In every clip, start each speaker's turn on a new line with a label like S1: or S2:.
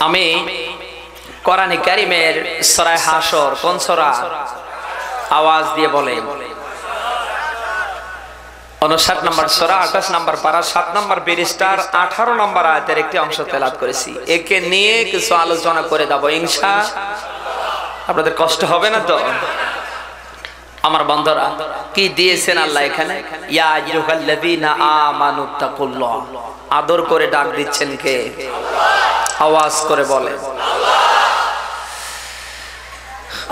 S1: আমি কোরআনে কারীমের সূরা হাশর কোন সূরা আওয়াজ দিয়ে বলেন 59 নম্বর সূরা 28 নম্বর পারা 7 নম্বর পৃষ্ঠার 18 নম্বর আয়াতের একটি অংশ তেলাওয়াত করেছি। একে নিয়ে কিছু আলোচনা করে দেব ইনশাআল্লাহ। আপনাদের কষ্ট হবে না তো? আমার বন্ধুরা কি দিয়েছেন আল্লাহ এখানে, ইয়া আইয়ুহাল্লাযীনা আমানুত্তাকুল্লাহ, আদর করে ডাক দিচ্ছেন কে? আওয়াজ করে বলেন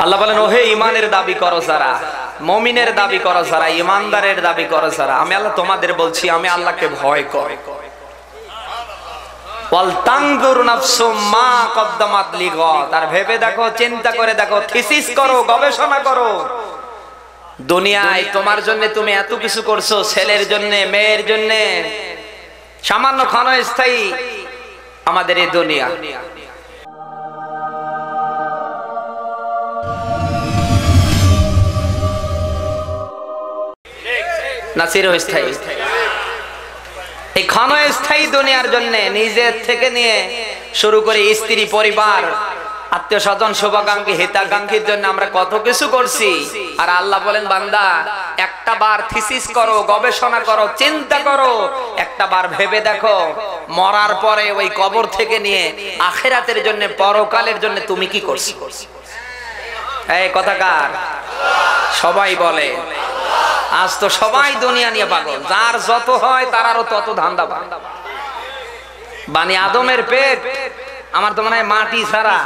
S1: আল্লাহ বলেন, ওহে ঈমানের দাবি করো যারা, মুমিনের দাবি করো যারা, ঈমানদারের দাবি করো যারা, আমি আল্লাহ তোমাদের বলছি আমি আল্লাহকে ভয় করো। ওয়াল তানজুর নাফসুম মা কদ্দামাত লিগাদ, আর ভেবে দেখো, চিন্তা করে দেখো, থিসিস করো, গবেষণা করো। দুনিয়ায় তোমার জন্য তুমি এত কিছু করছো, ছেলের জন্য, মেয়ের জন্য, সামান্য ক্ষণস্থায়ী আমাদের এই দুনিয়া। না চিরস্থায়ী? এই ক্ষণস্থায়ী দুনিয়ার জন্য নিজের থেকে নিয়ে শুরু করে স্ত্রী, পরিবার, আত্মীয় স্বজন, শুভাকাঙ্ক্ষী, হিতাকাঙ্ক্ষীর জন্য আমরা কত কিছু করছি। আর আল্লাহ বলেন, বান্দা একটা বার থিসিস করো, গবেষণা করো, চিন্তা করো, একটা বার ভেবে দেখো মরার পরে ওই কবর থেকে নিয়ে আখিরাতের জন্য, পরকালের জন্য তুমি কি করছো? এই কথাকার সবাই বলে। আজ তো সবাই দুনিয়া নিয়ে পাগল, যার যত হয় তারারও তত ধান্দা। বানি আদমের পেট আমার তো মনে হয় মাটি ছাড়া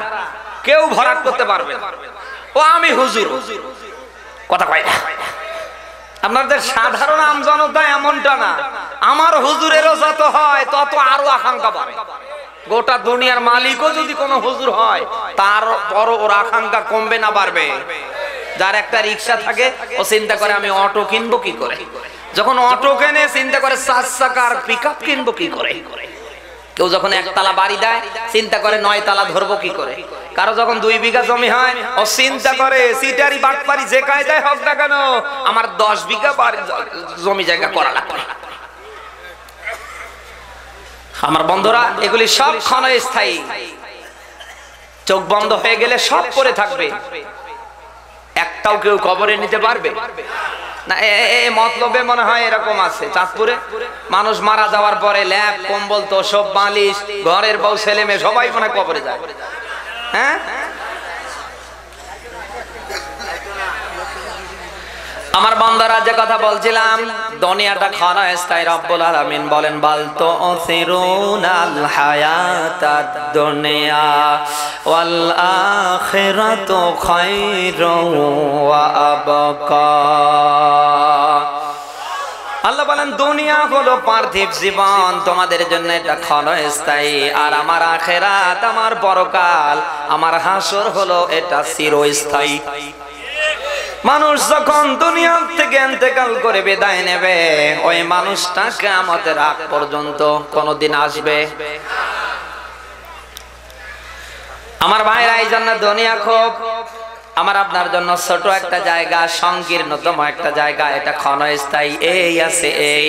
S1: কেউ ভরাট করতে পারবে না। ও আমি হুজুর, কথা কয় না। আপনাদের সাধারণ আমজনতা এমনটা না, আমার হুজুরেরও যত হয় তত আরো আকাঙ্ক্ষা বাড়ে। গোটা দুনিয়ার মালিকও যদি কোনো হুজুর হয় তার বড় ওর আকাঙ্ক্ষা কমবে না বাড়বে? যার একটা রিক্সা থাকে ও চিন্তা করে আমি অটো কিনবো কি করে, যখন অটো কেনে চিন্তা করে 4 চাকার পিকআপ কিনবো কি করে। কেউ যখন একতলা বাড়ি দেয় চিন্তা করে 9 তালা ধরবো কি করে। কারো যখন 2 বিঘা জমি হয় ও চিন্তা করে সিটারি বাটপারি যে কায়দায় হোক না কেন আমার 10 বিঘা জমি জায়গা করা লাগবে। আমার বন্ধুরা এগুলি সব ক্ষণস্থায়ী, চোখ বন্ধ হয়ে গেলে সব পড়ে থাকবে, একটাও কেউ কবরে নিতে পারবে না। এই মতলবে মনে হয় এরকম আছে, চাঁদপুরে মানুষ মারা যাওয়ার পরে ল্যাপ, কম্বল, তোশক, বালিশ, ঘরের বউ, ছেলে মেয়ে সবাই মনে কবরে যায়। হ্যাঁ, আমার বান্দারা যে কথা বলছিলাম, দুনিয়াটা ক্ষণস্থায়ী। রব্বুল আলামিন বলেন, বাল তুসিরুনাল হায়াতাদ দুনিয়া ওয়াল আখিরাতু খায়রুন ওয়া আবকা। আল্লাহ বলেন, দুনিয়া হলো পার্থিব জীবন, তোমাদের জন্য এটা ক্ষণস্থায়ী, আর আমার আখিরাত, আমার পরকাল, আমার হাসর হলো এটা চিরস্থায়ী। মানুষ যখন দুনিয়া থেকে ইন্তেকাল করে বিদায় নেবে, ওই মানুষটা কিয়ামতের আগ পর্যন্ত কোনদিন আসবে। আমার ভাইরা, এই জন্য দুনিয়া খুব আমার আপনার জন্য ছোট একটা জায়গা, সংকীর্ণতম একটা জায়গা, এটা ক্ষণস্থায়ী। এই আছে এই,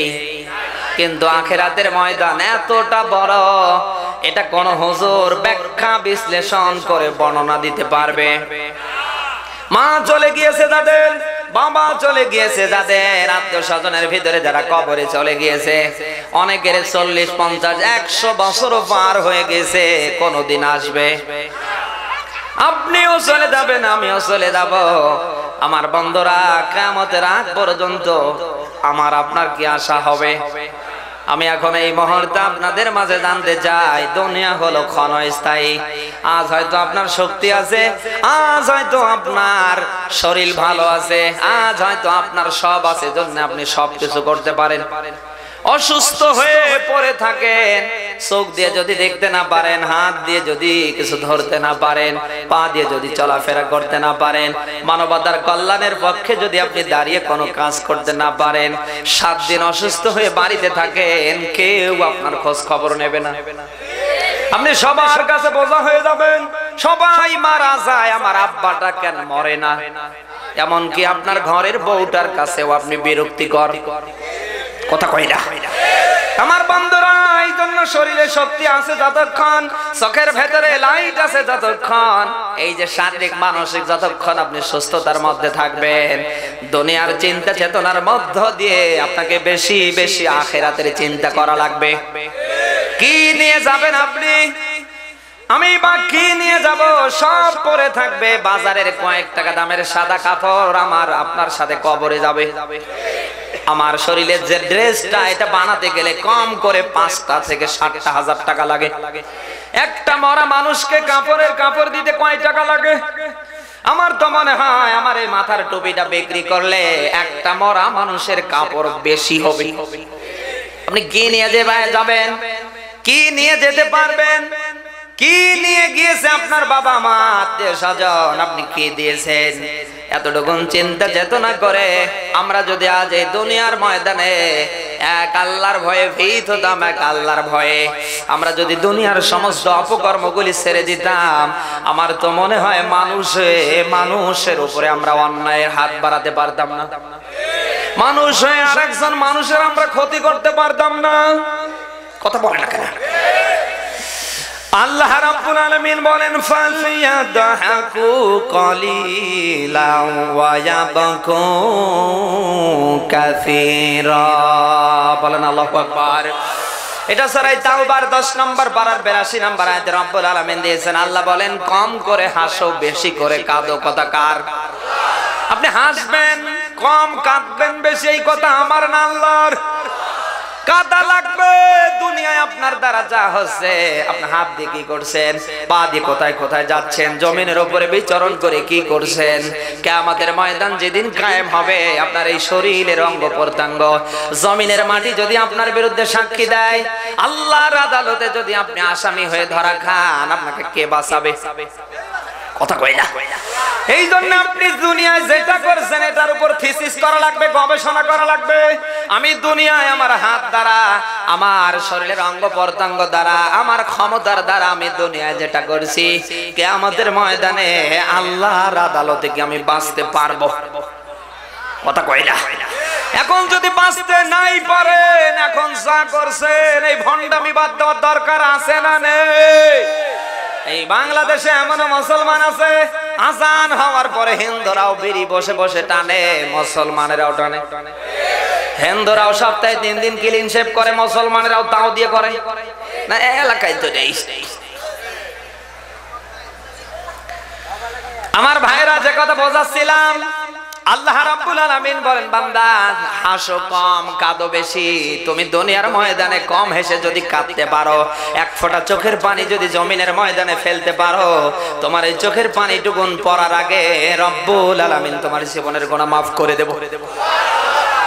S1: কিন্তু আখিরাতের ময়দান এতটা বড়, এটা কোন হুজুর ব্যাখ্যা বিশ্লেষণ করে বর্ণনা দিতে পারবে? মা চলে গিয়েছে যাদের, বাবা চলে গিয়েছে যাদের, আত্মীয় স্বজনের ভিতরে যারা কবরে চলে গিয়েছে, অনেকের 40, 50, 100 বছরও পার হয়ে গেছে, কোনদিন আসবে? আপনিও চলে যাবেন, আমিও চলে যাব। আমার বন্ধুরা, কিয়ামতের আগ পর্যন্ত আমার আপনার কি আশা হবে? আমি এখন এই মুহূর্তে আপনাদের মাঝে জানতে চাই, দুনিয়া হলো ক্ষণস্থায়ী। আজ হয়তো আপনার শক্তি আছে, আজ হয়তো আপনার শরীর ভালো আছে, আজ হয়তো আপনার সব আছে, জন্য আপনি সবকিছু করতে পারেন। অসুস্থ হয়ে পড়ে থাকেন, চোখ দিয়ে যদি দেখতে না পারেন, হাত দিয়ে যদি কিছু ধরতে না পারেন, পা দিয়ে যদি চলাফেরা করতে না পারেন, মানবতার কল্যাণের পক্ষে যদি আপনি দাঁড়িয়ে কোনো কাজ করতে না পারেন, 7 দিন অসুস্থ হয়ে বাড়িতে থাকেন, কেউ আপনার খোঁজ খবর নেবে না। আপনি সবার কাছে বোঝা হয়ে যাবেন, সবাই মারা যায়, আমার আব্বাটা কেন মরে না? এমনকি আপনার ঘরের বউটার কাছেও আপনি বিরক্তিকর, কথা কই না? আমার বন্ধুরা, এই জন্য শরীরে শক্তি আছে যতক্ষণ, চোখের ভেতরে লাইট আছে যতক্ষণ, এই যে শারীরিক মানসিক যতক্ষণ আপনি সুস্থতার মধ্যে থাকবেন, দুনিয়ার চিন্তা চেতনার মধ্য দিয়ে আপনাকে বেশি বেশি আখিরাতের চিন্তা করা লাগবে। কি নিয়ে যাবেন আপনি? আমি বা কি নিয়ে যাব? সব পরে থাকবে। বাজারের কয়েক টাকা দামের সাদা কাপড় আমার আপনার সাথে কবরে যাবে। আমার শরীরের যে ড্রেসটা, এটা বানাতে গেলে কম করে 5টা থেকে 7টা হাজার টাকা লাগে। একটা মরা মানুষকে কাপড়ের কাপড় দিতে কয় টাকা লাগে? আমার তো মনে হয় আমার এই মাথার টুপিটা বিক্রি করলে একটা মরা মানুষের কাপড় বেশি হবে। আপনি কি নিয়ে যাবেন? কি নিয়ে যেতে পারবেন? কি নিয়ে গিয়েছে আপনার বাবা মা, আত্মীয় স্বজন? আপনি কি দিয়েছেন? এতটুকু চিন্তা চেতনা করে আমরা যদি আজ এই দুনিয়ার ময়দানে এক আল্লাহর ভয়ে ভীত হতাম, এক আল্লাহর ভয়ে আমরা যদি দুনিয়ার সমস্ত অপকর্মগুলি ছেড়ে দিতাম, আমার তো মনে হয় মানুষের উপরে আমরা অন্যায়ের হাত বাড়াতে পারতাম না। মানুষ হয়ে আরেকজন মানুষের আমরা ক্ষতি করতে পারতাম না। কথা বলে না কেন? আল্লাহ রাব্বুল আলামিন বলেন, ফালইয়াদহাকু কলিলান ওয়া ইয়াবকু কাসীরা। বলেন আল্লাহু আকবার। এটা সূরা তাওবার 10 নম্বর পারার 82 নম্বর আয়াতে রব্বুল আলামিন দিয়েছেন। আল্লাহ বলেন, কম করে হাসো, বেশি করে কাঁদো। কথা কার? আপনি হাসবেন কম, কাঁদবেন বেশি, এই কথা আমার না আল্লাহর। কাদা লাগবে দুনিয়ায় আপনার দ্বারা যা হচ্ছে। আপনি হাত দিয়ে কি করছেন? পা দিয়ে কোথায় কোথায় যাচ্ছেন? জমিনের উপরে বিচরণ করে কি করছেন? কিয়ামতের ময়দান যেদিন কায়েম হবে, আপনার এই শরীরের অঙ্গ প্রত্যঙ্গ, জমিনের মাটি যদি আপনার বিরুদ্ধে সাক্ষী দেয়, আল্লাহর আদালতে যদি আপনি আসামি হয়ে ধরা খান, আপনাকে কে বাঁচাবে? কথা কই না। এই জন্য আপনি দুনিয়ায় যেটা করছেন এটার উপর থিসিস করা লাগবে, গবেষণা করা লাগবে। আমি দুনিয়ায় আমার হাত দ্বারা, আমার শরীরের অঙ্গ প্রত্যঙ্গ দ্বারা, আমার ক্ষমতার দ্বারা আমি দুনিয়ায় যেটা করছি, কিয়ামতের ময়দানে আল্লাহর আদালতে কি আমি বাঁচতে পারবো? কথা কই না। এখন যদি বাঁচতে নাই পারেন, এখন যা করছেন এই ভণ্ডামি বাদ দেওয়ার দরকার আছে না নেই? এই বাংলাদেশে এমন মুসলমান আছে, আজান হওয়ার পরে হিন্দুরাও বিড়ি বসে বসে টানে, মুসলমানেরাও টানে। হিন্দুরাও সপ্তাহে 3 দিন ক্লিন শেভ করে, মুসলমানেরাও তাও দিয়ে করে না। এলাকায় তো নেই। আমার ভাইরা, যে কথা বোঝাচ্ছিলাম, আল্লাহ রাব্বুল আলামিন বলেন, বান্দা হাসো কম, কাঁদো বেশি। তুমি দুনিয়ার ময়দানে কম হেসে যদি কাঁদতে পারো, এক ফোঁটা চোখের পানি যদি জমিনের ময়দানে ফেলতে পারো, তোমার এই চোখের পানিটুকুন পড়ার আগে রব্বুল আলামিন তোমার জীবনের গুনাহ মাফ করে দেব।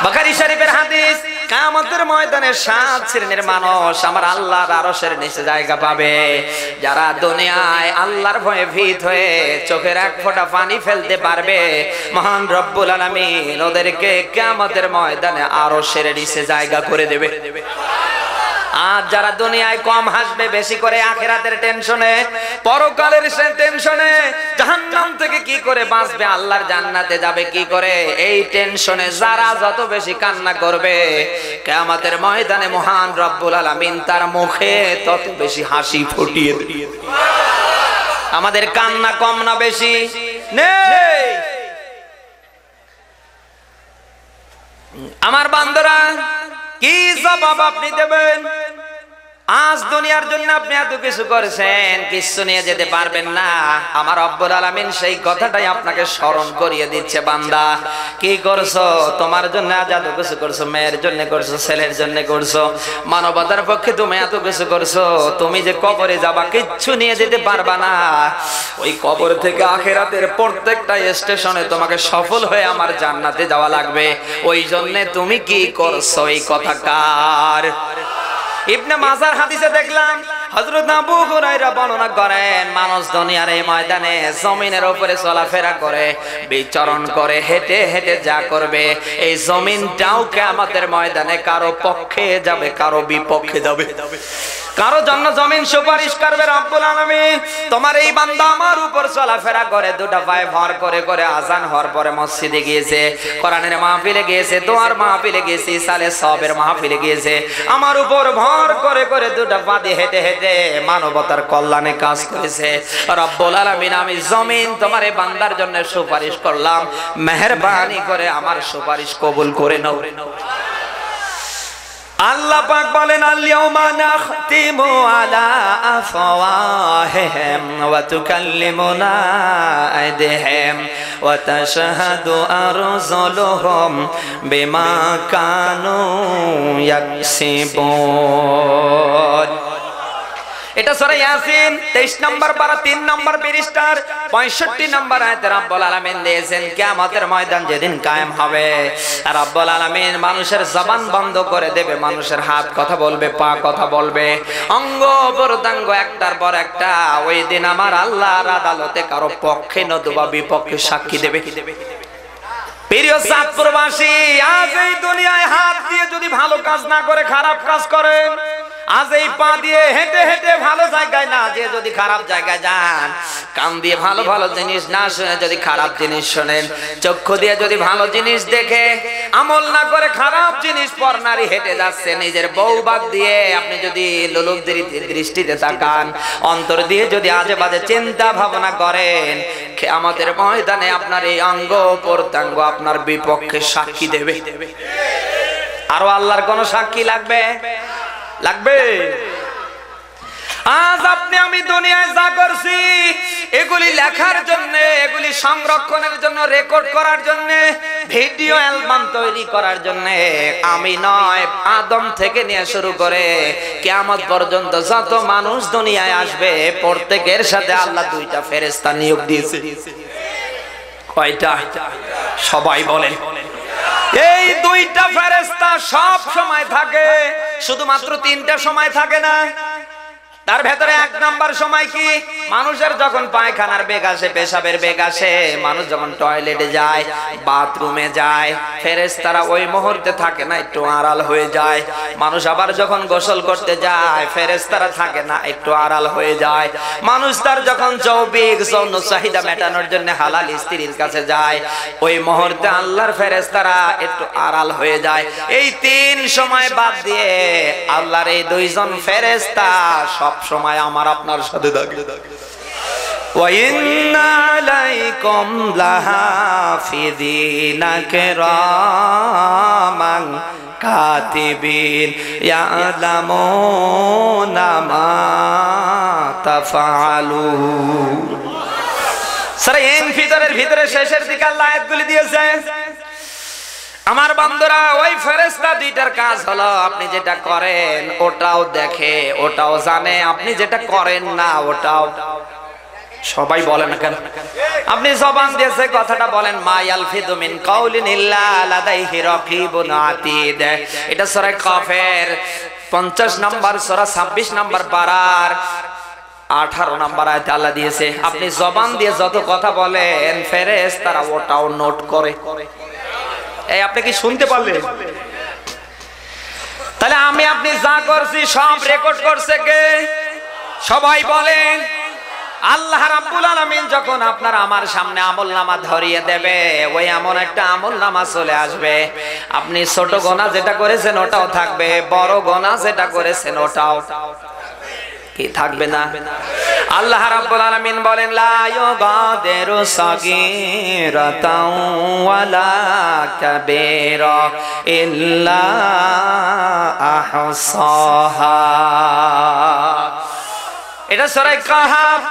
S1: বুখারী শরীফের হাদিস, কিয়ামতের ময়দানে 7 শ্রেণীর মানুষ আমার আল্লাহর আরশের নিচে জায়গা পাবে। যারা দুনিয়ায় আল্লাহর ভয়ে ভীত হয়ে চোখের এক ফোঁটা পানি ফেলতে পারবে, মহান রব্বুল আলামিন ওদেরকে কিয়ামতের ময়দানে আরশের নিচে জায়গা করে দেবে। আর যারা দুনিয়ায় কম হাসবে, বেশি করে আখিরাতের টেনশনে, পরকালের টেনশনে, জাহান্নাম থেকে কি করে বাঁচবে, আল্লাহর জান্নাতে যাবে কি করে, এই টেনশনে যারা যত বেশি কান্না করবে, কিয়ামতের ময়দানে মহান রব্বুল আলামিন তার মুখে তত বেশি হাসি ফুটিয়ে দেবে। আমাদের কান্না কম না বেশি? নেই। আমার বান্দারা, কি জবাব আপনি দেবেন? আজ দুনিয়ার জন্য আপনি এত কিছু করেছেন, কিছু নিয়ে যেতে পারবেন না। আমার রব্বুল আলামিন সেই কথাটাই আপনাকে স্মরণ করিয়ে দিচ্ছে, বান্দা কি করছো? তোমার জন্য আজ এত কিছু করছো, মেয়ের জন্য করছো, ছেলের জন্য করছো, মানবতার পক্ষে তুমি এত কিছু করছো। তুমি যে কবরে যাবা, কিচ্ছু নিয়ে যেতে পারবা না। ওই কবর থেকে আখিরাতের প্রত্যেকটা স্টেশনে তোমাকে সফল হয়ে আমার জান্নাতে যাওয়া লাগবে। ওই জন্য তুমি কি করছো, এই কথা কার? ইবনে মাজার হাদিসে দেখলাম, হযরত আবু হুরায়রা বর্ণনা করেন, মানুষ দুনিয়ার এই ময়দানে জমিনের উপরে চলাফেরা করে, বিচরণ করে, হেঁটে হেঁটে যা করবে, এই জমিনটাও কিয়ামতের ময়দানে কারো পক্ষে যাবে, কারো বিপক্ষে যাবে। কারো জন্য জমিন সুপারিশ করবে রব্বুল আলামিন। তোমার এই বান্দা আমার উপর চলাফেরা করে, দুটা পায়ে ভর করে করে আজান হওয়ার পরে মসজিদে গিয়েছে, কোরআনের মাহফিলে গিয়েছে, দোয়ার মাহফিলে গিয়েছে, সালে সবের মাহফিলে গিয়েছে, আমার উপর ভর করে করে দুটা পা দিয়ে হেঁটে হেঁটে মানবতার কল্যাণে কাজ করেছে। রব্বুল আলামিন, আমি জমিন তোমার এই বান্দার জন্য সুপারিশ করলাম, মেহেরবানি করে আমার সুপারিশ কবুল করে নাও। আল্লাহ পাক বলেন, আল-ইয়াউমা নাখতিমু আলা আফওয়াহিহিম ওয়া তুকাল্লিমুনা আইদিহিম ওয়া তাশহাদু আরজুলুহুম বিমা কানু ইয়াকসিবুন। এটা সূরা ইয়াসিন 23 নম্বর পারা 3 নম্বর পৃষ্ঠার 65 নম্বর আয়াতে রব্বুল আলামিন দিয়েছেন, কিয়ামতের ময়দান যেদিন কায়েম হবে, রব্বুল আলামিন মানুষের জবান বন্ধ করে দেবে, মানুষের হাত কথা বলবে, পা কথা বলবে, অঙ্গ প্রত্যঙ্গ একটার পর একটা ওই দিন আমার আল্লাহর আদালতে কারো পক্ষে নতুবা বিপক্ষে সাক্ষী দেবে। প্রিয় চাঁদপুরবাসী, আজ এই দুনিয়ায় হাত দিয়ে যদি ভালো কাজ না করে খারাপ কাজ করেন, আজ এই পা দিয়ে হেঁটে হেঁটে ভালো জায়গায় না যে যদি খারাপ জায়গায় যান, কান দিয়ে ভালো ভালো জিনিস না শুনে যদি খারাপ জিনিস শোনেন, চক্ষু দিয়ে যদি ভালো জিনিস দেখে আমল না করে খারাপ জিনিস পর নারী হেঁটে যাচ্ছে, নিজের বউ বাদ দিয়ে আপনি যদি লোলুপ দৃষ্টিতে তাকান, অন্তর দিয়ে যদি আজে বাজে চিন্তা ভাবনা করেন, কিয়ামতের ময়দানে আপনার এই অঙ্গ প্রত্যঙ্গ আপনার বিপক্ষে সাক্ষী দেবে। আরো আল্লাহর কোন সাক্ষী লাগবে? লাগবে? আজ আপনি আমি দুনিয়ায় যা করছি এগুলি লেখার জন্য, এগুলি সংরক্ষণের জন্য, রেকর্ড করার জন্য, ভিডিও অ্যালবাম তৈরি করার জন্য আমি নয়, আদম থেকে নিয়ে শুরু করে কিয়ামত পর্যন্ত যত মানুষ দুনিয়ায় আসবে প্রত্যেকের সাথে আল্লাহ দুইটা ফেরেশতা নিয়োগ দিয়েছে। কয়টা? সবাই বলেন। এই দুইটা ফেরেশতা সব সময় থাকে, শুধুমাত্র তিনটা সময় থাকে না। তার ভেতরে এক নাম্বার সময় কি? মানুষের যখন পায়খানার বেগ আসে, পেশাবের বেগ আসে, মানুষ যখন টয়লেটে যায়, বাথরুমে যায়, ফেরেশতারা ওই মুহূর্তে থাকে না, একটু আড়াল হয়ে যায়। মানুষ আবার যখন গোসল করতে যায়, ফেরেশতারা থাকে না, একটু আড়াল হয়ে যায়। মানুষ তার যখন যৌবিক যৌন চাহিদা মেটানোর জন্য হালাল স্ত্রীর কাছে যায়, ওই মুহূর্তে আল্লাহর ফেরেশতারা একটু আড়াল হয়ে যায়। এই তিন সময় বাদ দিয়ে আল্লাহর এই দুইজন ফেরেশতা সব সময় আমার আপনার সাথে থাকে। ওয়া ইন্না আলাইকুম লাহাফিযিনা কিরামান কাতিবিন ইয়ালামুনা মা তাফআলুন। সূরা ইনফিতরের ভিতরে শেষের দিকে আল্লাহ আয়াতগুলি দিয়েছে। আমার বান্দারা, ওই ফেরেশতা দুইটার কাজ হলো আপনি যেটা করেন ওটাও দেখে, ওটাও জানে, আপনি যেটা করেন না ওটাও। সবাই বলেন না কেন? আপনি জবান দিয়েছে কথাটা বলেন, মা ইয়ালফিযু মিন কাউলিন ইল্লা লাদাইহি রাকিবুন আতীদ। এটা সূরা কাফের 50 নম্বর সূরা 26 নম্বর পারার 18 নম্বর আয়াতে আল্লাহ দিয়েছে, আপনি জবান দিয়ে যত কথা বলেন ফেরেশতারা ওটাও নোট করে। এই আপনি কি শুনতে পারলেন? তাহলে আমি আপনি যা করছি সব রেকর্ড করছে কে? সবাই বলেন। আল্লাহ রাব্বুল আলামিন যখন আপনার আমার সামনে আমলনামা ধরিয়ে দেবে, ওই এমন একটা আমলনামা চলে আসবে, আপনি ছোট গোনা যেটা করেছেন ওটাও থাকবে, বড় গোনা যেটা করেছেন ওটাও কি থাকবে না? আল্লাহ রাব্বুল আলামিন বলেন, লা ইউগাদিরু সাগীরাতাও ওয়ালা কাবীরা ইল্লা আহসাহা। এটা সূরা কাহফ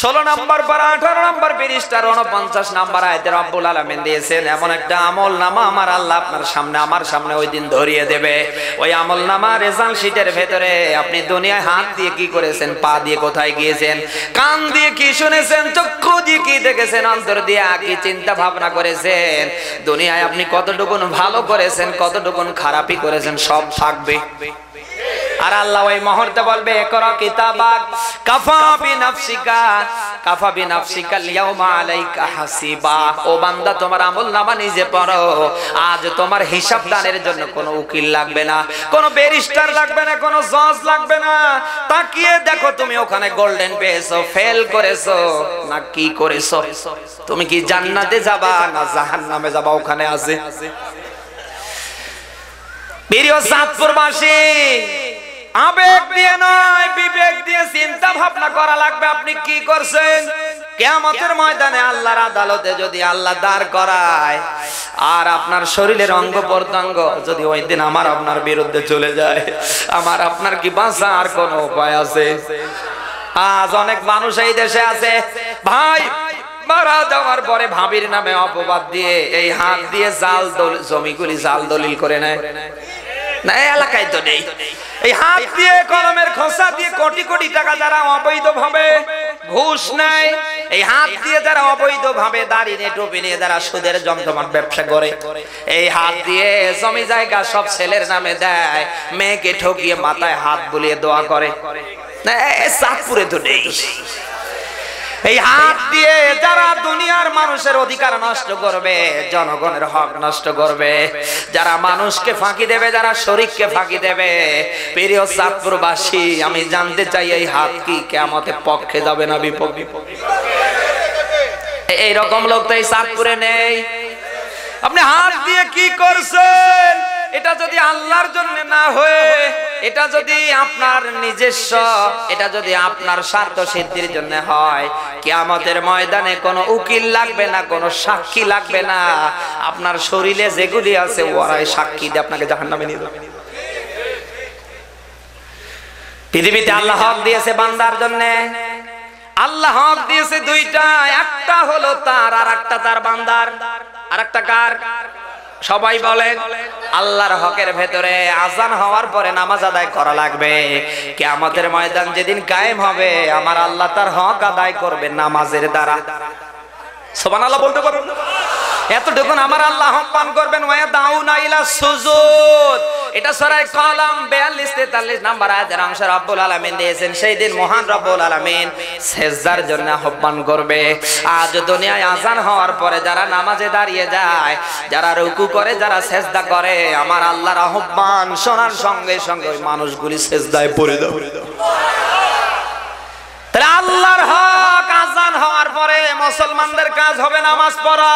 S1: 16 নম্বর পারা 18 নম্বর পৃষ্ঠার 49 নম্বর আয়াতে রব্বুল আলামিন দিয়েছেন, এমন একটা আমলনামা আমার আল্লাহ আপনার সামনে আমার সামনে ওই দিন ধরিয়ে দেবে। ওই আমলনামা রেজাল্ট শীটের ভেতরে আপনি দুনিয়ায় হাত দিয়ে কি করেছেন, পা দিয়ে কোথায় গিয়েছেন, কান দিয়ে কি শুনেছেন, চক্ষু দিয়ে কি দেখেছেন, অন্তর দিয়ে কি চিন্তা ভাবনা করেছেন, দুনিয়ায় আপনি কতটুকুন ভালো করেছেন, কতটুকুন খারাপই করেছেন, সব থাকবে। আর আল্লাহ ওই মুহূর্তে বলবে ইকরা কিতাবাক কাফা বিনাফসিকা আল-ইয়াওমা আলাইকা হাসিবা। ও বান্দা তোমার আমলনামা নিজে পড়ো। আজ তোমার হিসাব দানের জন্য কোনো উকিল লাগবে না, কোনো ব্যারিস্টার লাগবে না, কোনো জজ লাগবে না। তাকিয়ে দেখো তুমি ওখানে গোল্ডেন পেয়েছো, ফেল করেছো না কি করেছো? তুমি কি জান্নাতে যাবা না জাহান্নামে যাবা? ওখানে আছে। প্রিয় চাঁদপুরবাসী, আবেগ দিয়ে নয় বিবেক দিয়ে চিন্তা ভাবনা করা লাগবে আপনি কি করছেন। কিয়ামতের ময়দানে আল্লাহর আদালতে যদি আল্লাহ দাঁড় করায় আর আপনার শরীরের অঙ্গ প্রত্যঙ্গ যদি ওই দিন আমার আপনার বিরুদ্ধে চলে যায়, আমার আপনার কি বাঁচার কোনো উপায় আছে? আজ অনেক মানুষ এই দেশে আছে ভাই, মারা যাওয়ার পরে ভাবির নামে অপবাদ দিয়ে এই হাত দিয়ে জাল জমিগুলি জাল দলিল করে নেয় না, এলাকায় তো নেই। এই হাত দিয়ে কলমের খোসা দিয়ে কোটি কোটি টাকা যারা অবৈধভাবে ঘুষ নেয়, এই হাত দিয়ে যারা অবৈধভাবে দাড়ি নিয়ে টুপি নিয়ে যারা সুদের জমজমাট ব্যবসা করে, এই হাত দিয়ে জমি জায়গা সব ছেলের নামে দেয়, মেয়েকে ঠকিয়ে মাথায় হাত বুলিয়ে দোয়া করে না, চাঁদপুরে তো নেই। এই হাত দিয়ে যারা দুনিয়ার মানুষের অধিকার নষ্ট করবে, জনগণের হক নষ্ট করবে, যারা মানুষকে ফাঁকি দেবে, যারা শরীরকে ফাঁকি দেবে, প্রিয় চাঁদপুরবাসী আমি জানতে চাই এই হাত কি কিয়ামতের পক্ষে যাবে না বিপক্ষে? এইরকম লোক তো এই চাঁদপুরে নেই। আপনি হাত দিয়ে কি করছেন? এটা যদি আল্লাহর জন্য না হয়ে, এটা যদি আপনার নিজস্ব, এটা যদি আপনার স্বার্থ সিদ্ধির জন্য হয়, কিয়ামতের ময়দানে কোনো উকিল লাগবে না, কোনো সাক্ষী লাগবে না। আপনার শরীরে যেগুলি আছে ওরাই সাক্ষী দিয়ে আপনাকে জাহান্নামে নিয়ে যাবে। পৃথিবীতে আল্লাহ হক দিয়েছে বান্দার জন্য। আল্লাহ হক দিয়েছে দুইটা, একটা হলো তার আর একটা তার বান্দার। আর একটা কার? সবাই বলেন আল্লাহর হকের ভেতরে আযান হওয়ার পরে নামাজ আদায় করা লাগবে। কিয়ামতের ময়দান যেদিন কায়েম হবে, আমার আল্লাহ তার হক আদায় করবে নামাজের দ্বারা। সুবহানাল্লাহ বলতে পারবেন? এতটুকুন আমার আল্লাহ আহ্বান করবেন, ওয়া দাউনা ইলা সুজুদ। এটা সূরা কলম 42-43 নাম্বার আয়াতের অংশ রব্বুল আলামিন দিয়েছেন। সেই দিন মহান রব্বুল আলামিন সিজদার জন্য আহ্বান করবে। আজ দুনিয়ায় আযান হওয়ার পরে যারা নামাজে দাঁড়িয়ে যায়, যারা রুকু করে, যারা সিজদা করে, আমার আল্লাহর আহ্বান শোনার সঙ্গে সঙ্গে ওই মানুষগুলি সিজদায় পড়ে যাবে। তাহলে আল্লাহর হক আযান হওয়ার পরে মুসলমানদের কাজ হবে নামাজ পড়া।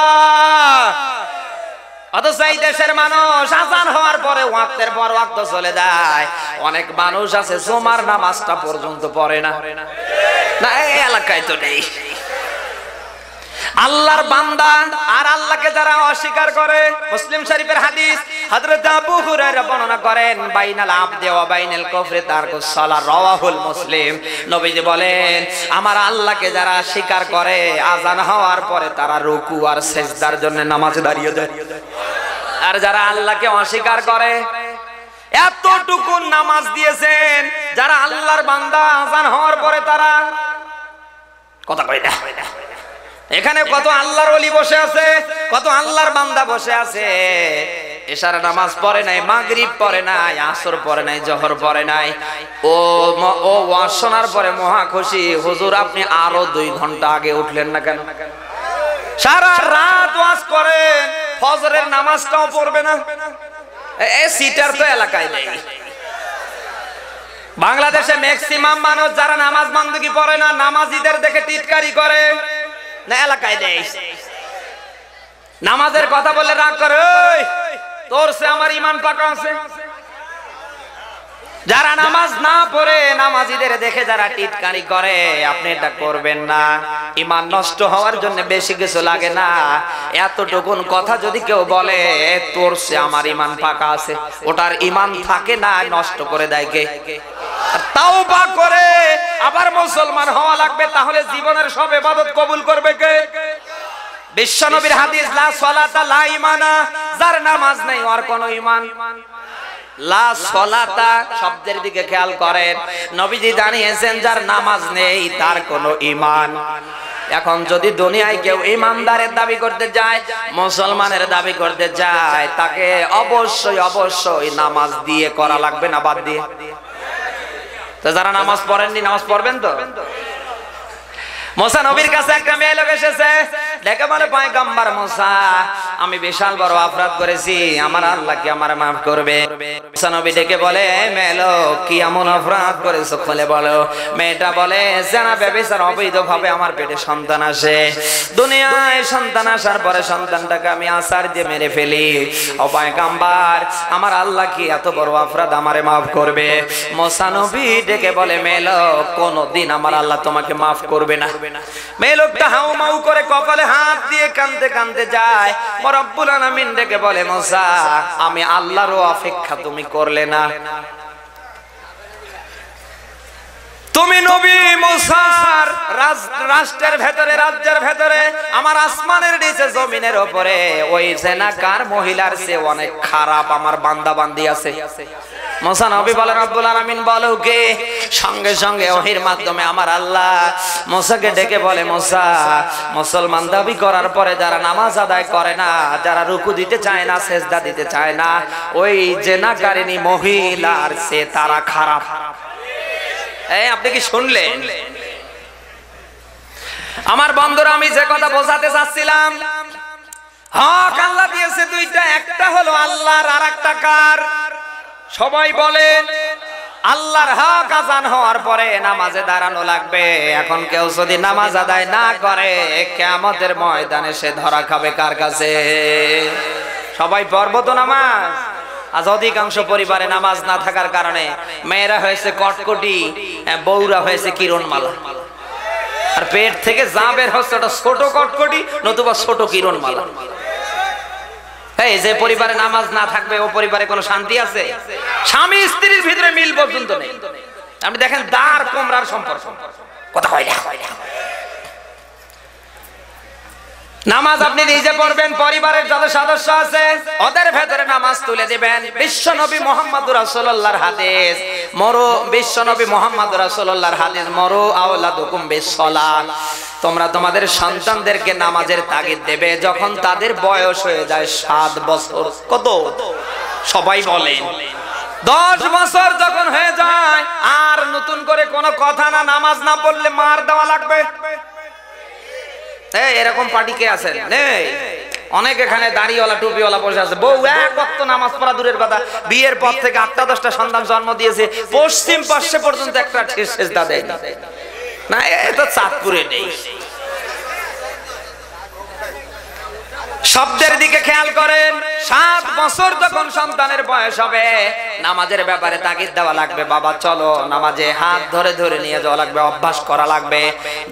S1: অথচ এই দেশের মানুষ আযান হওয়ার পরে ওয়াক্তের পর ওয়াক্ত চলে যায়। অনেক মানুষ আছে জুমার নামাজটা পর্যন্ত পড়ে না। না, এই এলাকায় তো নেই। আল্লাহর বান্দা আর আল্লাহকে যারা অস্বীকার করে, মুসলিম শরীফের হাদিস হযরত আবু হুরায়রা বর্ণনা করেন, বাইনাল আবদি ওয়া বাইনাল কুফরি তারকুস সালাহ, রাওয়াহুল মুসলিম। নবীজি বলেন, আমার আল্লাহকে যারা স্বীকার করে, আযান হওয়ার পরে তারা রুকু আর সিজদার জন্য নামাজে দাঁড়িয়ে যায়। আর যারা আল্লাহকে অস্বীকার করে, এতটুকু নামাজ দিয়েছেন যারা আল্লাহর বান্দা, আযান হওয়ার পরে তারা কথা কয় না। এখানে কত আল্লাহর ওলি বসে আছে, কত আল্লাহর বান্দা বসে আছে, এশার নামাজ পড়ে নাই, মাগরিব পড়ে নাই, আসর পড়ে নাই, জোহর পড়ে নাই। ও ওয়াজ শোনার পরে মহা খুশি, হুজুর আপনি আরো 2 ঘন্টা আগে উঠলেন না কেন? সারা রাত ওয়াজ করেন, ফজরের নামাজটাও পড়বে না। এই সিটার তো এলাকায় নেই। বাংলাদেশে ম্যাক্সিমাম মানুষ যারা নামাজ বন্দী পড়ে না, নামাজিদের দেখে টিটকারি করে না, এলাকায় নেই। নামাজের কথা বলে রাগ করে, ওই তোর সে আমার ঈমান পাকা আছে। যারা নামাজ না পড়ে নামাজিদের দেখে যারা টিটকারি করে, আপনি এটা করবেন না। ঈমান নষ্ট হওয়ার জন্য বেশি কিছু লাগে না। এতটুকুন কথা যদি কেউ বলে তোর সে আমার ঈমান পাকা আছে, ওটার ঈমান থাকে না, নষ্ট করে দেয় কে? তাওবা করে আবার মুসলমান হওয়া লাগবে, তাহলে জীবনের সব ইবাদত কবুল করবে কে? বিশ্বনবীর হাদিস, লা সালাতা লা ঈমানা, যার নামাজ নাই ওর কোনো ঈমান। লা সালাতা শব্দের দিকে খেয়াল করেন, নবীজি জানিয়েছেন যার নামাজ নেই তার কোনো ঈমান। এখন যদি দুনিয়ায় কেউ ইমানদারের দাবি করতে যায়, মুসলমানের দাবি করতে যায়, তাকে অবশ্যই অবশ্যই নামাজ দিয়ে করা লাগবে না বাদ দিয়ে? তো যারা নামাজ পড়েননি নামাজ পড়বেন তো। মুসা নবীর কাছে একটা মেয়ে লোক এসেছে, ডেকে বলে পয়গম্বর মুসা, আমি বিশাল বড় অপরাধ করেছি, আমার আল্লাহ কি আমার মাফ করবে? মুসা নবী ডেকে বলে, মেয়ে লোক কি এমন অপরাধ করেছো খুলে বলো। মেয়েটা বলে, জানা ব্যভিচার অবৈধভাবে আমার পেটে সন্তান আসে, দুনিয়ায় সন্তান আসার পরে সন্তানটাকে আমি আছাড় দিয়ে মেরে ফেলি। ও পয়গম্বর, আমার আল্লাহ কি এত বড় অপরাধ আমারে মাফ করবে? মুসা নবী ডেকে বলে, মেয়ে লোক কোনদিন আমার আল্লাহ তোমাকে মাফ করবে না। মেয়ে লোকটা হাউ মাউ করে কপালে হাত দিয়ে কাঁদতে কাঁদতে যায়। রব্বুল আলামিন ডেকে বলে, মুসা আমি আল্লাহরও অপেক্ষা তুমি করলে না। তুমি নবী মুসার রাষ্ট্রের ভেতরে, রাজ্যের ভেতরে, আমার আসমানের নিচে জমিনের উপরে ওই জেনাকার মহিলার চেয়ে অনেক খারাপ আমার বান্দা বান্দি আছে। মুসা নবী বলেন, রব্বুল আলামিন বলো কে? সঙ্গে সঙ্গে ওহীর মাধ্যমে আমার আল্লাহ মুসাকে ডেকে বলে, মুসা মুসলমান দাবি করার পরে যারা নামাজ আদায় করে না, যারা রুকু দিতে চায় না, সেজদা দিতে চায় না, ওই জেনাকারিনী মহিলার চেয়ে তারা খারাপ। এই আপনি কি শুনলেন? আমার বন্ধুরা, আমি যে কথা বোঝাতে চাচ্ছিলাম, হক আল্লাহ দিয়েছে দুইটা, একটা হলো আল্লাহর আর একটা কার? সবাই বলেন, আল্লাহর হক আজান হওয়ার পরে নামাজে দাঁড়ানো লাগবে। এখন কেউ যদি নামাজ আদায় না করে, কিয়ামতের ময়দানে সে ধরা খাবে কার কাছে? সবাই পড়বো তো নামাজ? আজ অধিকাংশ পরিবারে নামাজ না থাকার কারণে মেয়েরা হয়েছে কটকটি, বউরা হয়েছে কিরণমালা, আর পেট থেকে যা বের হচ্ছে ওটা ছোট কটকটি নতুবা ছোট কিরণমালা। এই যে পরিবারে নামাজ না থাকবে, ও পরিবারে কোনো শান্তি আছে? স্বামী স্ত্রীর ভিতরে মিল পর্যন্ত নেই। আপনি দেখেন দাঁড় কোমরার সম্পর্ক, কথা হয় না। নামাজ আপনি নিজে পড়বেন, পরিবারের যত সদস্য আছে ওদের ভেতরে নামাজ তুলে দিবেন। বিশ্ব নবী মুহাম্মদুর রাসূলুল্লাহর হাদিস, মরু বিশ্ব নবী মুহাম্মদুর রাসূলুল্লাহর হাদিস, মরু আওলাদুকুম বিসসালাত, তোমরা তোমাদের সন্তানদেরকে নামাজের তাগিদ দেবে যখন তাদের বয়স হয়ে যায় 7 বছর। কত? সবাই বলেন 10 বছর যখন হয়ে যায়, আর নতুন করে কোনো কথা না, নামাজ না পড়লে মার দেওয়া লাগবে। এরকম পার্টি কে আছেন? নেই। অনেক এখানে দাড়িওয়ালা টুপিওয়ালা বসে আছে, বউ এক ওয়াক্ত নামাজ পড়া দূরের কথা, বিয়ের পর থেকে 8টা-10টা সন্তান জন্ম দিয়েছে, পশ্চিম পাশে পর্যন্ত একটা সেজদা দেয় না। এটা চাঁদপুরে নেই। শব্দের দিকে খেয়াল করেন, 7 বছর যখন সন্তানের বয়স হবে, নামাজের ব্যাপারে তাগিদ দেওয়া লাগবে। বাবা চলো নামাজে, হাত ধরে ধরে নিয়ে যাওয়া লাগবে, অভ্যাস করা লাগবে।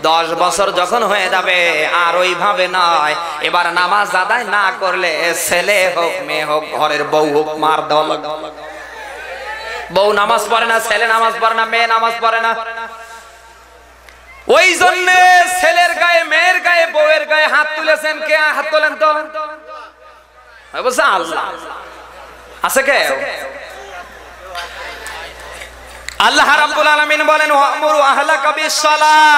S1: 10 বছর যখন হয়ে যাবে, আর ওইভাবে নয়, এবার নামাজ আদায় না করলে ছেলে হোক মেয়ে হোক, ঘরের বউ হোক, মার দেওয়া লাগবে। বউ নামাজ পড়ে না, ছেলে নামাজ পড়ে না, মেয়ে নামাজ পড়ে না, ওই জন্য ছেলের গায়ে, মেয়ের গায়ে, বউয়ের গায়ে হাত তুলেছেন কে? হাত তোলেন তো। আল্লাহ আছে কে? আল্লাহ রাব্বুল আলামিন বলেন, ওয়ামুরু আহলাকা বিসসালাহ,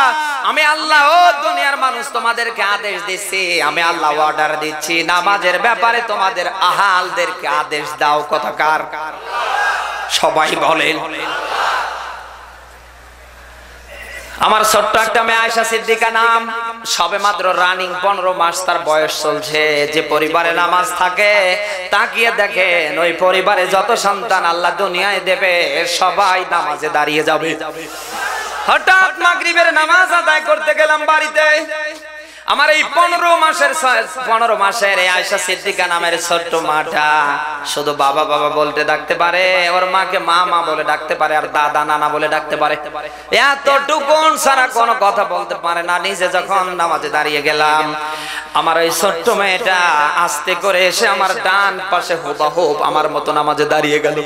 S1: আমি আল্লাহ ও দুনিয়ার মানুষ তোমাদেরকে আদেশ দিচ্ছি, আমি আল্লাহ অর্ডার দিচ্ছি, নামাজের ব্যাপারে তোমাদের আহালদেরকে আদেশ দাও। কথা কার? সবাই বলেন। আমার ছোট্ট একটা মেয়ে আয়েশা সিদ্দিকা নাম, সবে মাত্র রানিং 15 মাস তার বয়স চলছে। যে পরিবারে নামাজ থাকে, তাকিয়ে দেখেন ওই পরিবারে যত সন্তান আল্লাহ দুনিয়ায় দেবে, সবাই নামাজে দাঁড়িয়ে যাবে। হঠাৎ মাগরিবের নামাজ আদায় করতে গেলাম বাড়িতে, আমার এই 15 মাসের আয়েশা সিদ্দিকা নামের ছোট্ট মাটা শুধু বাবা বাবা বলতে ডাকতে পারে, ওর মাকে মা মা বলে ডাকতে পারে, আর দাদা নানা বলে ডাকতে পারে, এতটুকুন সারা কোনো কথা বলতে পারে না। নিজে যখন নামাজে দাঁড়িয়ে গেলাম, আমার ওই ছোট্ট মেয়েটা আস্তে করে এসে আমার ডান পাশে হুবহুব আমার মতো নামাজে দাঁড়িয়ে গেল।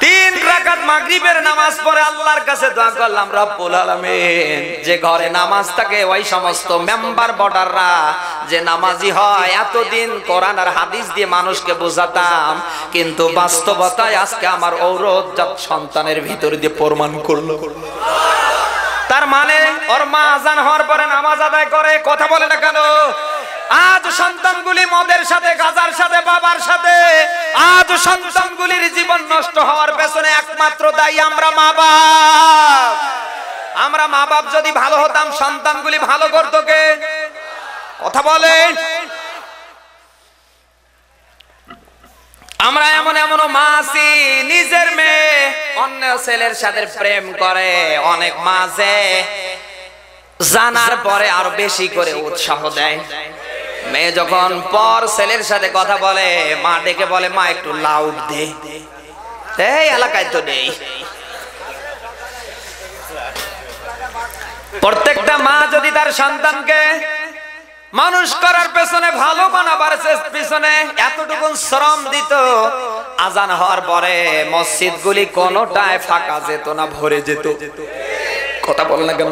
S1: 3 রাকাত মাগরিবের নামাজ পড়ে আল্লাহর কাছে দোয়া করলাম, রব্বুল আলামিন, যে ঘরে নামাজ থাকে ওই সমস্ত মেম্বার বর্ডাররা যে নামাজি হয়, এতদিন কোরআন আর হাদিস দিয়ে মানুষকে বোঝাতাম, কিন্তু বাস্তবতায় আজকে আমার ঔরতজাত সন্তানের ভিতর দিয়ে প্রমাণ করলো। তার মানে ওর মা আজান হওয়ার পরে নামাজ আদায় করে, কথা বলে না কেন? আজ সন্তানগুলি মদের সাথে, গাঁজার সাথে, বাবার সাথে। আজ সন্তানগুলির জীবন নষ্ট হওয়ার পেছনে একমাত্র দায়ী আমরা মা বাপ। আমরা মা বাপ যদি ভালো হতাম, সন্তানগুলি ভালো করতো কে? কথা বলেন। আমরা এমন এমন মা আছি, নিজের মেয়ে অন্য ছেলের সাথে প্রেম করে। অনেক মা আছে জানার পরে আরো বেশি করে উৎসাহ দেয়। মেয়ে যখন পর ছেলের সাথে কথা বলে, মা ডেকে বলে, মা একটু লাউড দে। এই এলাকায় তো নেই। প্রত্যেকটা মা যদি তার সন্তানকে মানুষ করার পেছনে, ভালো বানাবার পিছনে এতটুকু শ্রম দিত, আজান হওয়ার পরে মসজিদগুলি কোনোটায় ফাঁকা যেত না, ভরে যেত। কথা বল না কেন?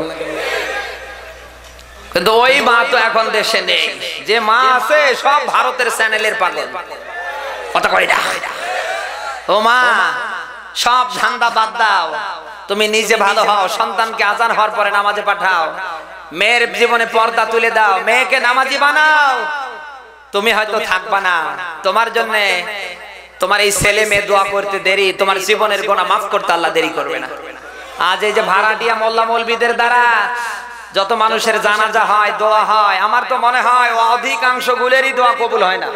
S1: কিন্তু ওই মা তো এখন দেশে নেই। যে মা আছে সব ভারতের চ্যানেলের পাগল। কথা কই না? ও মা, সব ধান্দা বাদ দাও, তুমি নিজে ভালো হও, সন্তানকে আজান হওয়ার পরে নামাজে পাঠাও, মেয়ের জীবনে পর্দা তুলে দাও, মেয়েকে নামাজি বানাও। তুমি হয়তো থাকবা না, তোমার জন্য তোমার এই ছেলে মেয়ে দোয়া করতে দেরি, তোমার জীবনের গুনাহ মাফ করতে আল্লাহ দেরি করবে না। আজ এই যে ভাড়াটিয়া মোল্লা মৌলবীদের দ্বারা যত মানুষের জানাজা হয়, দোয়া হয়, আমার তো মনে হয় অধিকাংশ গুলেরই দোয়া কবুল হয় না।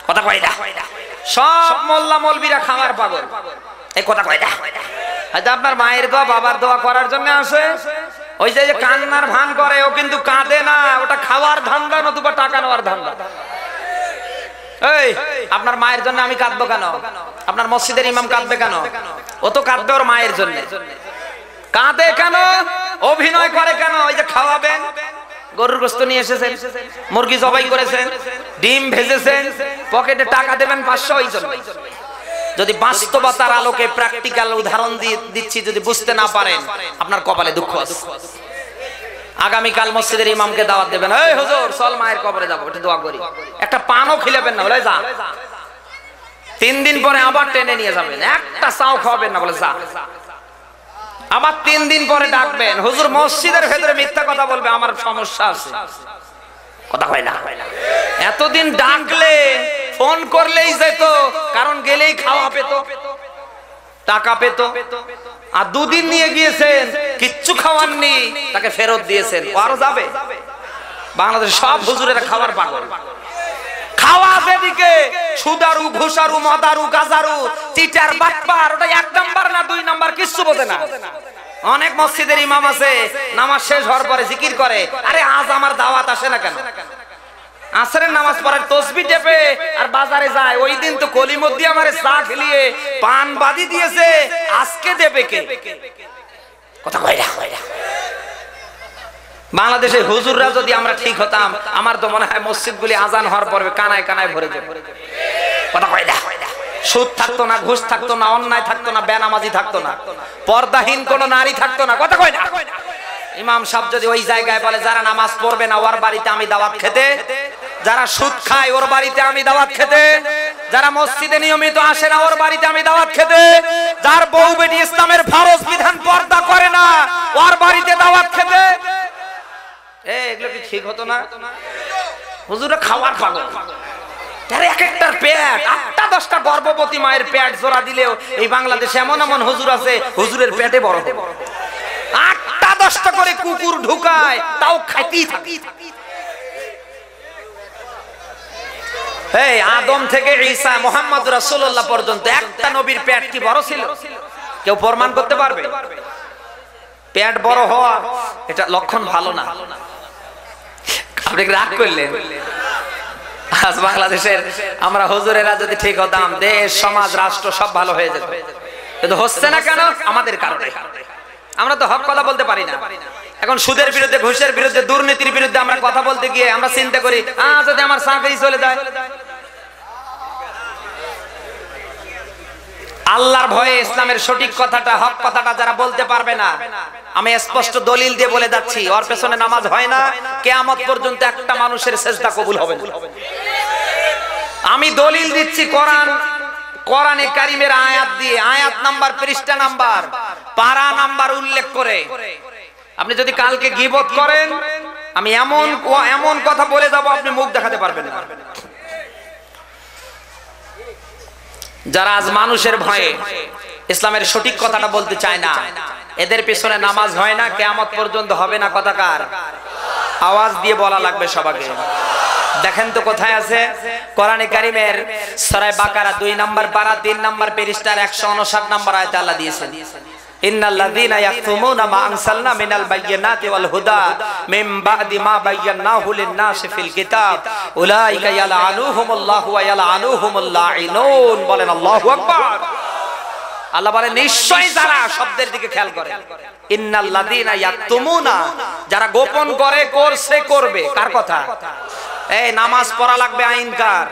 S1: কথা কয় না? সব মোল্লা মৌলবীরা খামার পাগল। এই কথা কয় না? হয়তো আপনার মায়ের দোয়া, বাবার দোয়া করার জন্য আসে। ওই যে কান্নার ভান করে, ও কিন্তু কাঁদে না, ওটা খাওয়ার ধান্দা, নতুবা টাকা নেওয়ার ধান্দা। এই আপনার মায়ের জন্য আমি কাঁদবো কেন? আপনার মসজিদের ইমাম কাঁদবে কেন? ও তো কাঁদবে ওর মায়ের জন্য। কাঁদে কেন? অভিনয় করে কেন? ওই যে খাওয়াবেন, গরুর গোশত নিয়ে এসেছেন, মুরগি জবাই করেছেন, ডিম ভেজেছেন, পকেটে টাকা দেবেন 500, ওই জন্য। যদি বাস্তবতার আলোকে প্র্যাকটিক্যাল উদাহরণ দিচ্ছি, যদি বুঝতে না পারেন, আপনার কপালে দুঃখ আছে। আগামীকাল মসজিদের ইমামকে দাওয়াত দেবেন, এই হুজুর চল মায়ের কবরে যাবো, একটু দোয়া করি। একটা পানও খিলাবেন না, বলে যা। 3 দিন পরে আবার টেনে নিয়ে যাবেন, একটা চাও খাওয়াবেন না, বলে যা। আবার 3 দিন পরে ডাকবেন, হুজুর মসজিদের ভেতরে মিথ্যা কথা বলবে, আমার সমস্যা আছে। কথা হয় না? এতদিন ডাকলে, ফোন করলেই যেত, কারণ গেলেই খাওয়া পেত, টাকা পেত। আর 2 দিন নিয়ে গিয়েছেন, কিচ্ছু খাওয়াননি, তাকে ফেরত দিয়েছেন, আরো যাবে। বাংলাদেশ সব হুজুরেরা খাওয়ার পাগল। খাওয়া যেদিকে সুদারু, ঘুষারু, মদারু, গাজারু, চিটার, বাটপার, ওটা 1 নাম্বার না 2 নাম্বার, কিচ্ছু বোঝে না। অনেক মসজিদের ইমাম আছে নামাজ শেষ হওয়ার পরে জিকির করে, আরে আজ আমার দাওয়াত আসে না কেন? আসরের নামাজ পড়ার তসবিহ টেপে আর বাজারে যায়। ওই দিন তো কলিমদ্দি আমারে চা খেলিয়ে পান বাদি দিয়েছে, আজকে দেবে কে? কথা কই না? বাংলাদেশের হুজুররা যদি আমরা ঠিক হতাম, আমার তো মনে হয় মসজিদগুলি আজান হওয়ার পরে কানায় কানায় ভরে যেত। কথা কই না? সুদ থাকতো না, ঘুষ থাকতো না, অন্যায় থাকতো না, বেনামাজি থাকতো না, পর্দাহীন কোন নারী থাকতো না। কথা কই না? ইমাম সাহেব যদি ওই জায়গায় বলে, যারা নামাজ পড়বে না ওর বাড়িতে আমি দাওয়াত খেতে, যারা সুদ খায় ওর বাড়িতে আমি দাওয়াত খেতে, যারা মসজিদে নিয়মিত আসে না ওর বাড়িতে আমি দাওয়াত খেতে, যার বউ বেটি ইসলামের ফরজ বিধান পর্দা করে না ওর বাড়িতে দাওয়াত খেতে, এগুলো কি ঠিক হতো না? হুজুরা খাওয়ার পাগল। এক একটার পেট 8টা-10টা গর্ভবতী মায়ের পেট জোড়া দিলেও এই বাংলাদেশে এমন এমন হুজুর আছে, হুজুরের পেটে বড় 8টা-10টা করে কুকুর ঢুকায়, তাও খাইতেই থাকে। এই আদম থেকে ঈসা মুহাম্মদ রাসূলুল্লাহ পর্যন্ত একটা নবীর পেট কি বড় ছিল? কেউ প্রমাণ করতে পারবে? পেট বড় হওয়া এটা লক্ষণ ভালো না। আপনি রাগ করলেন? আজ বাংলাদেশের আমরা হুজুরেরা যদি ঠিক হতাম, দেশ, সমাজ, রাষ্ট্র সব ভালো হয়ে যেত। কিন্তু হচ্ছে না কেন? আমাদের কারণে। আমরা তো হক কথা বলতে পারি না। এখন সুদের বিরুদ্ধে, ঘুষের বিরুদ্ধে, দুর্নীতির বিরুদ্ধে আমরা কথা বলতে গিয়ে আমরা চিন্তা করি, যদি আমার চাকরি চলে যায়। আল্লাহর ভয়ে ইসলামের সঠিক কথাটা, হক কথাটা যারা বলতে পারবে না, আমি স্পষ্ট দলিল দিয়ে বলে যাচ্ছি, ওর পেছনে নামাজ হয় না, কিয়ামত পর্যন্ত একটা মানুষের সেজদা কবুল হবে না। আমি দলিল দিচ্ছি কোরআনে কারিমের আয়াত দিয়ে, আয়াত নাম্বার, পৃষ্ঠা নাম্বার, পারা নাম্বার উল্লেখ করে। আপনি যদি কালকে গীবত করেন, আমি এমন কথা বলে যাব আপনি মুখ দেখাতে পারবেন না। যারা আজ মানুষের ভয়ে ইসলামের সঠিক কথাটা বলতে চায় না, এদের পিছনে নামাজ হয় না, কিয়ামত পর্যন্ত হবে না। কথাকার আওয়াজ দিয়ে বলা লাগবে সবাইকে। দেখেন তো কোথায় আছে কোরআনে কারীমের সূরা বাকারা 2 নম্বর পারা 3 নম্বর পৃষ্ঠার 159 নম্বর আয়াতে আল্লাহ দিয়েছেন, ইন্নাল্লাযীনা ইয়াকতুমুনা মা আনসালনা মিনাল বায়্যিনাতি ওয়াল হুদা মিন বা'দি মা বায়্যানাহু লিন-নাসি ফিল কিতাব উলাইকা ইয়ালআনুহুমুল্লাহু ওয়া ইয়ালআনুহুমুল লাঈনুন। বলেন আল্লাহু আকবার। আল্লাহ বলেন নিশ্চয়ই যারা, শব্দের দিকে খেয়াল করেন, ইন্নাল্লাযীনা ইয়াকতুমুনা, যারা গোপন করে, করছে, করবে। কার কথা? এই নামাজ পড়া লাগবে আইনকার,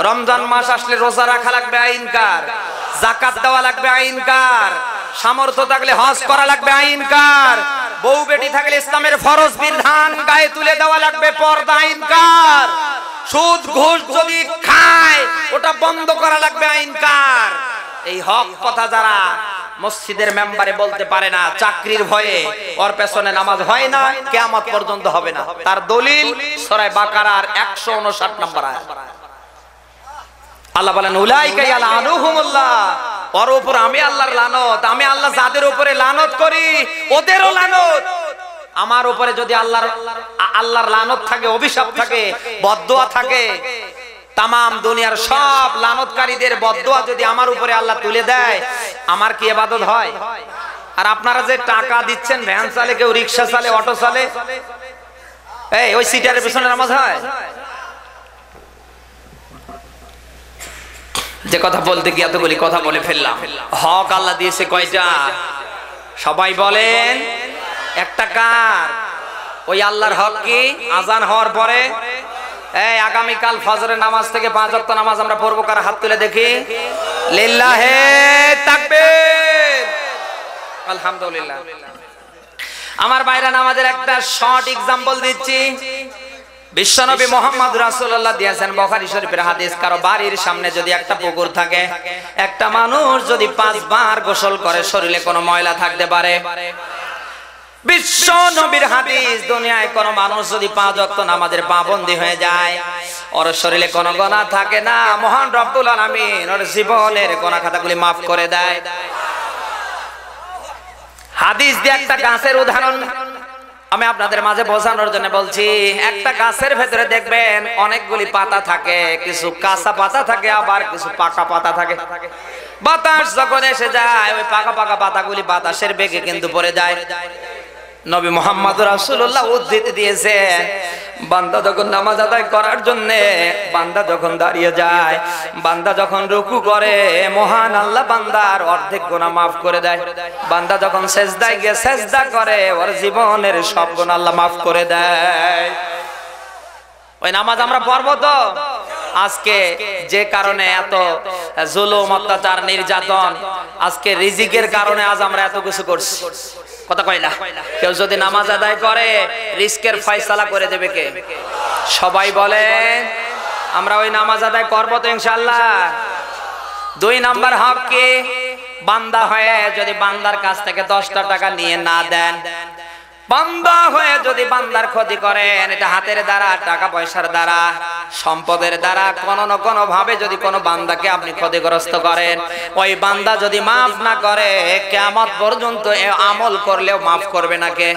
S1: রমজান মাস আসলে রোজা রাখা লাগবে আইনকার, যাকাত দেওয়া লাগবে আইনকার, সামর্থ্য থাকলে হজ করা লাগবে আইনকার, বউ বেটি থাকলে ইসলামের ফরজ বিধান গায়ে তুলে দেওয়া লাগবে পর্দা আইনকার, সুদ ঘুষ যদি খায় ওটা বন্ধ করা লাগবে আইনকার। এই হক কথা যারা মসজিদের মেম্বারে বলতে পারে না, চাকরির ভয়ে ওর পেছনে নামাজ হয় না, কিয়ামত পর্যন্ত হবে না। তার দলিল সূরা বাকারার 159 নম্বর আয়াত। আল্লাহ বলেন উলাইকা ইয়ালআনুহুমুল্লাহ, ওর উপর আমি আল্লাহর লানত। আমি আল্লাহ যাদের উপরে লানত করি ওদেরও লানত। আমার উপরে যদি আল্লাহর লানত থাকে, অভিশাপ থাকে, বদদোয়া থাকে, তামাম দুনিয়ার সব লানতকারীদের বদদোয়া যদি আমার উপরে আল্লাহ তুলে দেয়, আমার কি ইবাদত হয়? আর আপনারা যে টাকা দিচ্ছেন, ভ্যান চালে, কেউ রিকশা চালে, অটো চালে, এই ওই সিটারের পিছনে নামাজ হয়? যে কথা বলতে গিয়ে এতগুলি কথা বলে ফেললাম। হক আল্লাহ দিয়েছে কয়টা? সবাই বলেন একটা। কার? ওই আল্লাহর হক কি? আজান হওয়ার পরে এই আগামীকাল ফজরের নামাজ থেকে 5 ওয়াক্ত নামাজ আমরা পড়বো। কার হাত তুলে দেখি? লিল্লাহে তাকবীর, আলহামদুলিল্লাহ। আমার ভাইরা, নামাজের একটা শর্ট এক্সাম্পল দিচ্ছি। বিশ্বনবী মুহাম্মদ রাসূলুল্লাহ দিয়েছেন বুখারী শরীফের হাদিস, কারো বাড়ির সামনে যদি একটা পুকুর থাকে, একটা মানুষ যদি 5 বার গোসল করে, শরীরে কোনো ময়লা থাকতে পারে? বিশ্ব নবীর হাদিস, দুনিয়ায় কোন মানুষ যদি 5 ওয়াক্ত নামাজের পাবন্দী হয়ে যায়, ওর শরীরে কোনো গুনাহ থাকে না, মহান রব্বুল আলামিন ওর জীবনের গুনাহ খাতাগুলি maaf করে দেয়। হাদিস দিয়ে একটা গাছের উদাহরণ আমি আপনাদের মাঝে বোঝানোর জন্য বলছি। একটা গাছের ভেতরে দেখবেন অনেকগুলি পাতা থাকে, কিছু কাঁচা পাতা থাকে, আবার কিছু পাকা পাতা থাকে। বাতাস যখন এসে যায়, ওই পাকা পাকা পাতাগুলি বাতাসের বেগে কিন্তু পড়ে যায়। নবী মুহাম্মদ রাসূলুল্লাহ উদ্ধৃতি দিয়েছে, বান্দা যখন নামাজ আদায় করার জন্য, বান্দা যখন দাঁড়িয়ে যায়, বান্দা যখন রুকু করে, মহান আল্লাহ বান্দার অর্ধেক গুনাহ maaf করে দেয়। বান্দা যখন সেজদায় গিয়ে সেজদা করে, ওর জীবনের সব গুনাহ আল্লাহ maaf করে দেয়। ওই নামাজ আমরা পড়বো তো। আজকে যে কারণে এত জুলুম, অত্যাচার, নির্যাতন, আজকে রিজিকের কারণে আজ আমরা এত কিছু করছি। কথা কয় না? কেউ যদি নামাজ আদায় করে, রিস্কের ফয়সালা করে দেবে কে? সবাই বলেন আমরা ওই নামাজ আদায় করবো তো ইনশাআল্লাহ। 2 নাম্বার হক কি? বান্দা হয়ে যদি বান্দার কাছ থেকে 10টা টাকা নিয়ে না দেন, বান্দা হয়ে যদি বান্দার ক্ষতি করেন, এটা হাতের দ্বারা, টাকা পয়সার দ্বারা, সম্পদের দ্বারা, কোন না কোন ভাবে যদি কোনো বান্দাকে আপনি ক্ষতিগ্রস্ত করেন, ওই বান্দা যদি maaf না করে, কিয়ামত পর্যন্ত আমল করলেও maaf করবে না কে?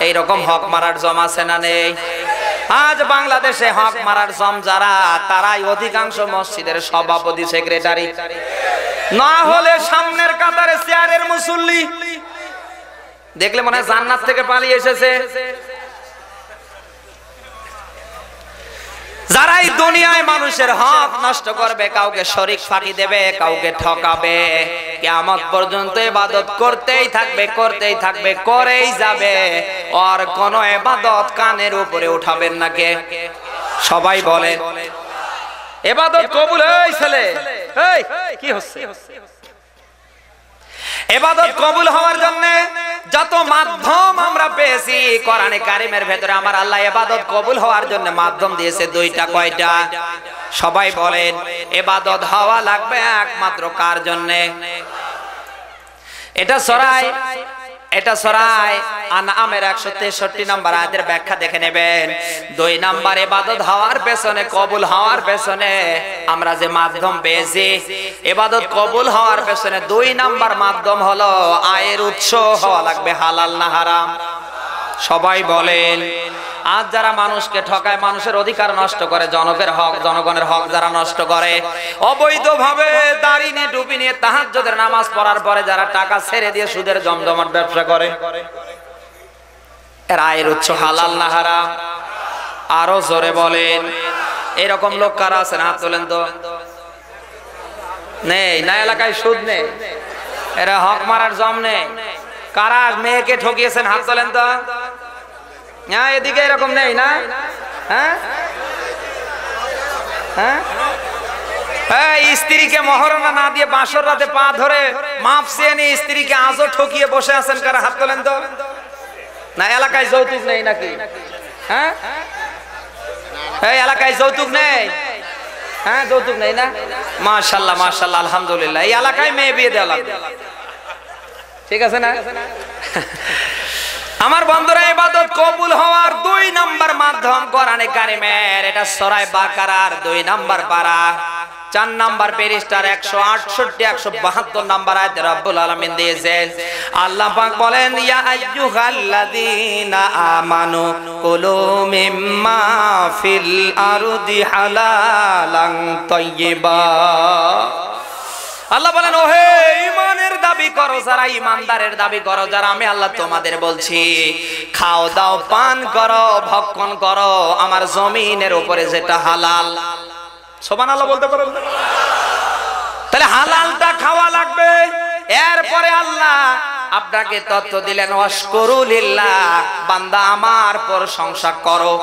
S1: এইরকম হক মারার জম আছে না নেই? আজ বাংলাদেশে হক মারার জম যারা, তারাই অধিকাংশ মসজিদের সভাপতি, সেক্রেটারি, না হলে সামনের কাতারে চেয়ারের মুসল্লি। দেখলে মনে হয় জান্নাত থেকে পালিয়ে এসেছে। যারাই দুনিয়ায় মানুষের হক নষ্ট করবে, কাউকে শরীক ফাঁকি দেবে, কাউকে ঠকাবে, কিয়ামত পর্যন্ত ইবাদত করতেই থাকবে, করতেই থাকবে, করেই যাবে। আর কোন ইবাদত কানের উপরে উঠাবেন না কে? সবাই বলে ইবাদত কবুল। এই ছেলে, এই কি হচ্ছে? ইবাদত কবুল হওয়ার জন্য যত মাধ্যম আমরা পেয়েছি, কোরআনে কারীমের ভেতরে আমার আল্লাহ ইবাদত কবুল হওয়ার জন্য মাধ্যম দিয়েছে 2টা। কয়টা? সবাই বলেন ইবাদত হওয়া লাগবে একমাত্র কার জন্য? এটা সূরা এটা সূরা আনআমের 163 নম্বর আয়াতের ব্যাখ্যা দেখে নেবেন। 2 নম্বর ইবাদত হওয়ার পেছনে, কবুল হওয়ার পেছনে আমরা যে মাধ্যম পেয়েছি, ইবাদত কবুল হওয়ার পেছনে 2 নম্বর মাধ্যম হলো আয়ের উৎস হওয়া লাগবে হালাল না হারাম। সবাই বলেন। আজ যারা মানুষকে ঠকায়, মানুষের অধিকার নষ্ট করে, জনগণের হক যারা নষ্ট করে, অবৈধভাবে দাড়ি নিয়ে টুপি নিয়ে তাহাজ্জুদের নামাজ পড়ার পরে যারা টাকা ছেড়ে দিয়ে সুদের জমজমাট ব্যবসা করে, এর আয়ের উৎস হালাল না হারাম? আরো জোরে বলেন। এরকম লোক কারা আছেন? হাত তোলেন তো। নেই না? এলাকায় সুদ নেই, এরা হক মারার জম নেই। কারা মেয়েকে ঠকিয়েছেন? হাত তোলেন তো। হ্যাঁ, এদিকে এরকম নেই না? হ্যাঁ হ্যাঁ, স্ত্রীকে মহরণা না দিয়ে বাসর রাতে পা ধরে মাপ চেয়ে নিয়ে স্ত্রীকে আজও ঠকিয়ে বসে আছেন কারা? হাত তোলেন তো। না, এলাকায় যৌতুক নেই নাকি? হ্যাঁ, এই এলাকায় যৌতুক নেই? হ্যাঁ, যৌতুক নেই না? মাশাআল্লাহ মাশাআল্লাহ, আলহামদুলিল্লাহ। এই এলাকায় মেয়ে বিয়ে দেওয়া লাগবে, ঠিক আছে না? আমার বন্ধুরা, ইবাদত কবুল হওয়ার 2 নম্বর মাধ্যম কোরআনে কারিমের, এটা সূরা বাকারার 2 নম্বর পারা 4 নম্বর পৃষ্ঠার 168 172 নম্বর আয়াতে রব্বুল আলামিন দিয়েছেন। আল্লাহ পাক বলেন, ইয়া আইয়ুহাল্লাযীনা আমানু কুলু মিম্মা ফিল আরদি হালালান তাইয়্যিবা। আল্লাহ বলেন, ওহে ঈমানের দাবি করো যারা, ঈমানদারের দাবি করো যারা, আমি আল্লাহ তোমাদের বলছি, খাও দাও পান করো ভক্ষণ করো আমার জমিনের উপরে যেটা হালাল। সুবহানাল্লাহ বলতে পারেন? তাহলে হালালটা খাওয়া লাগবে। এরপরে আল্লাহ আপনাকে তত্ত্ব দিলেন, ওয়াশকুরু লিল্লাহ, বান্দা আমার প্রশংসা করো।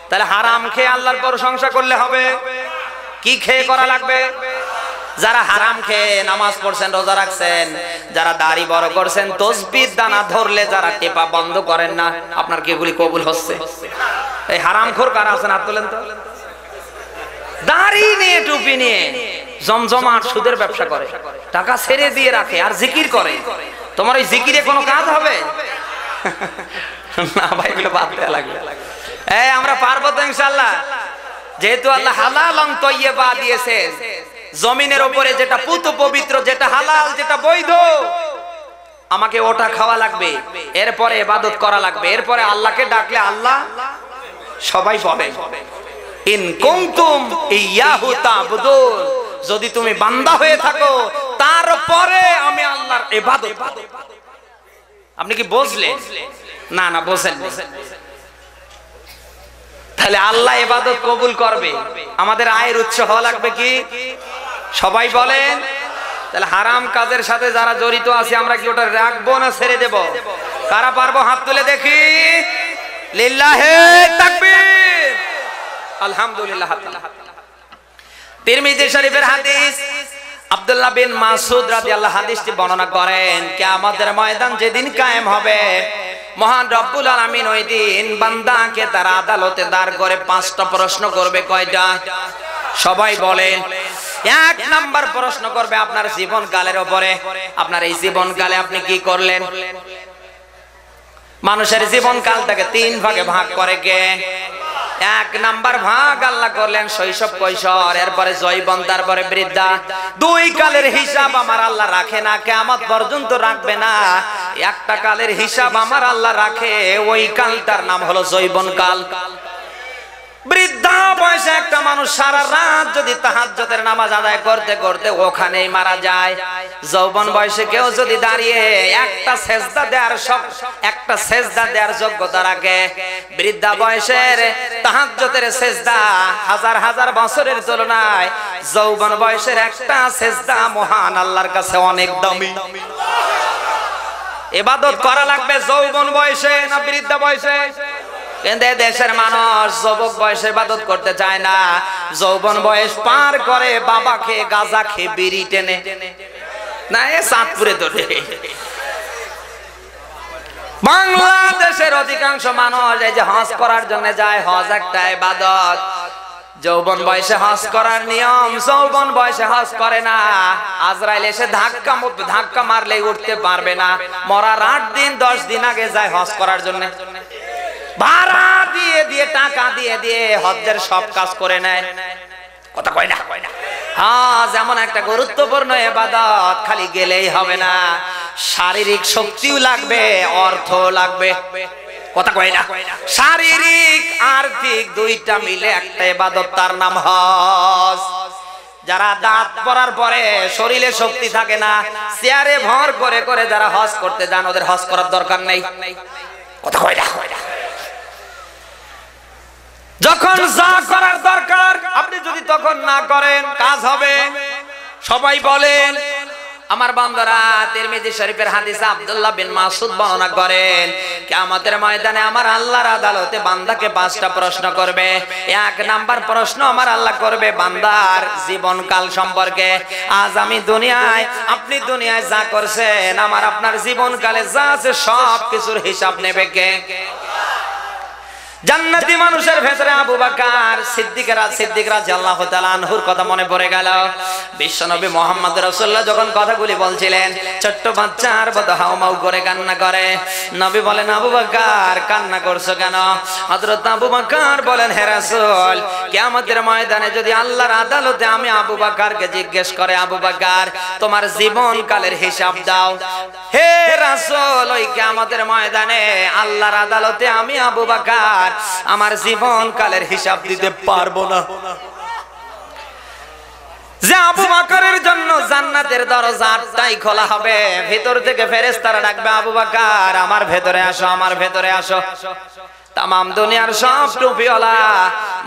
S1: তাহলে হারাম খেয়ে আল্লাহর প্রশংসা করলে হবে? কি খেয়ে করা লাগবে? যারা হারাম খেয়ে নামাজ পড়ছেন, রোজা রাখছেন, যারা দাড়ি বড় করছেন, তাসবিহ দানা ধরলে যারা টেপা বন্ধ করেন না, আপনার কি এগুলি কবুল হচ্ছে? এই হারামখোর কারা আছেন? হাত তোলেন তো। দাড়ি নিয়ে টুপি নিয়ে জমজমাট সুদের ব্যবসা করে, টাকা ছেড়ে দিয়ে রাখে আর জিকির করে। তোমার ওই জিকিরে কোনো কাজ হবে না? ভাই, এগুলো বাদ দেওয়া লাগবে। আমরা পারবো তো ইনশাআল্লাহ, যেহেতু আল্লাহ হালালান তাইয়্যিবা দিয়েছে। জমিনের উপরে যেটা পুত পবিত্র, যেটা হালাল, যেটা বৈধ, আমাকে ওটা খাওয়া লাগবে। এরপরে ইবাদত করা লাগবে। এরপরে আল্লাহকে ডাকলে আল্লাহ সবাই বলে, ইন কুনতুম ইয়াহু তা'বুদুন, যদি তুমি বান্দা হয়ে থাকো তারপরে আমি আল্লাহর ইবাদত করব। আপনি কি বুঝলেন? না না, বোঝেন। তাহলে আল্লাহ ইবাদত কবুল করবে, আমাদের আয়ের উৎস হওয়া লাগবে কি? সবাই বলেন। তাহলে হারাম কাজের সাথে যারা জড়িত আছে, আমরা কি ওটা রাখবো না ছেড়ে দেব? কারা পারবো? হাত তুলে দেখি। লিল্লাহে তাকবীর, আলহামদুলিল্লাহ। তিরমিজি শরীফের হাদিস, আব্দুল্লাহ বিন মাসউদ রাদিয়াল্লাহু হাদিসটি বর্ণনা করেন, কিয়ামতের ময়দান যেদিন কায়েম হবে, মহান রব্বুল আলামিন ওই দিন বান্দাকে তার আদালতে দাঁড় করে 5টা প্রশ্ন করবে। কয়টা? সবাই বলেন। 1 নাম্বার প্রশ্ন করবে আপনার জীবনকালের উপরে। আপনার এই জীবনকালে আপনি কি করলেন? মানুষের জীবনকালটাকে 3 ভাগে ভাগ করে কে? 1 নাম্বার ভাগ আল্লাহ করলেন শৈশব কৈশোর, এরপরে যৌবন, তারপরে বৃদ্ধা। 2 কালের হিসাব আমার আল্লাহ রাখে না, কিয়ামত পর্যন্ত রাখবে না। একটা কালের হিসাব আমার আল্লাহ রাখে, ওই কালটার নাম হলো যৌবন কাল। বৃদ্ধা বয়সে একটা মানুষ সারা রাত যদি তাহাজ্জুদের নামাজ আদায় করতে করতে ওখানেই মারা যায়। যৌবন বয়সে কেউ যদি দাঁড়িয়ে একটা সেজদা দেওয়ার যোগ্যতা রাখে, বৃদ্ধা বয়সের তাহাজ্জুদের সেজদা হাজার হাজার বছরের তুলনায় যৌবন বয়সের একটা সেজদা মহান আল্লাহর কাছে অনেক দামি। ইবাদত করা লাগবে যৌবন বয়সে না বৃদ্ধা বয়সে? কিন্তু দেশের মানুষ যুবক বয়সে ইবাদত করতে চায় না, যৌবন বয়স পার করে বাবা খেয়ে গাঁজা খেয়ে বিড়ি টেনে না। এ চাঁদপুরে তো বাংলাদেশের অধিকাংশ মানুষ এই যে হজ করার জন্য যায়, হজ একটা ইবাদত। যৌবন বয়সে হজ করার নিয়ম, যৌবন বয়সে হজ করে না। আজরাইল এসে ধাক্কা মারলেই উঠতে পারবে না। মরার 8 দিন 10 দিন আগে যায় হজ করার জন্য, ভাড়া দিয়ে দিয়ে টাকা দিয়ে দিয়ে হজ্জের সব কাজ করে নেয়। কথা কয় না? হজ এমন একটা গুরুত্বপূর্ণ ইবাদত, খালি গেলেই হবে না, শারীরিক শক্তিও লাগবে, অর্থ লাগবে। কথা কয় না? শারীরিক আর্থিক দুইটা মিলে একটা ইবাদত, তার নাম হজ। যারা দাঁত পড়ার পরে শরীরে শক্তি থাকে না, চেয়ারে ভর করে করে যারা হজ করতে যান, ওদের হজ করার দরকার নেই। কথা কয় না? যখন যা করার দরকার আপনি যদি তখন না করেন, কাজ হবে। সবাই বলেন, আমার বান্দারা, তিরমিজি শরীফের হাদিসে আব্দুল্লাহ বিন মাসউদ বর্ণনা করেন, কিয়ামতের ময়দানে আমার আল্লাহর আদালতে বান্দাকে 5টা প্রশ্ন করবে। 1 নাম্বার প্রশ্ন আমার আল্লাহ করবে বান্দার জীবনকাল সম্পর্কে। আজ আমি দুনিয়ায়, আপনি দুনিয়ায় যা করছেন, আমার আপনার জীবনকালে যা আছে সব কিছুর হিসাব নেবে কে? জান্নাতি মানুষের ভেতরে আবু বকর সিদ্দিক রাদিয়াল্লাহু তাআলা আনহুর কথা মনে পড়ে গেল। বিশ্বনবী মুহাম্মদ রাসূলুল্লাহ যখন কথাগুলি বলছিলেন, ছোট্ট বাচ্চার মতো হাউমাউ করে কান্না করে। নবী বলেন, আবু বকর কান্না করছো কেন? হযরত আবু বকর বলেন, হে রাসূল, কিয়ামতের ময়দানে যদি আল্লাহর আদালতে আমি আবু বকরকে জিজ্ঞেস করে, আবু বকর তোমার জীবনকালের হিসাব দাও, হে রাসূল, ওই কিয়ামতের ময়দানে আল্লাহর আদালতে আমি আবু বকর আমার জীবনকালের হিসাব দিতে পারবো না। যে আবু বকরের জন্য জান্নাতের দরজা 8টাই খোলা হবে, ভিতর থেকে ফেরেশতারা ডাকবে, আবু বকর আমার ভেতরে আসো, আমার ভেতরে আসো। তামাম দুনিয়ার সব টুপিওয়ালা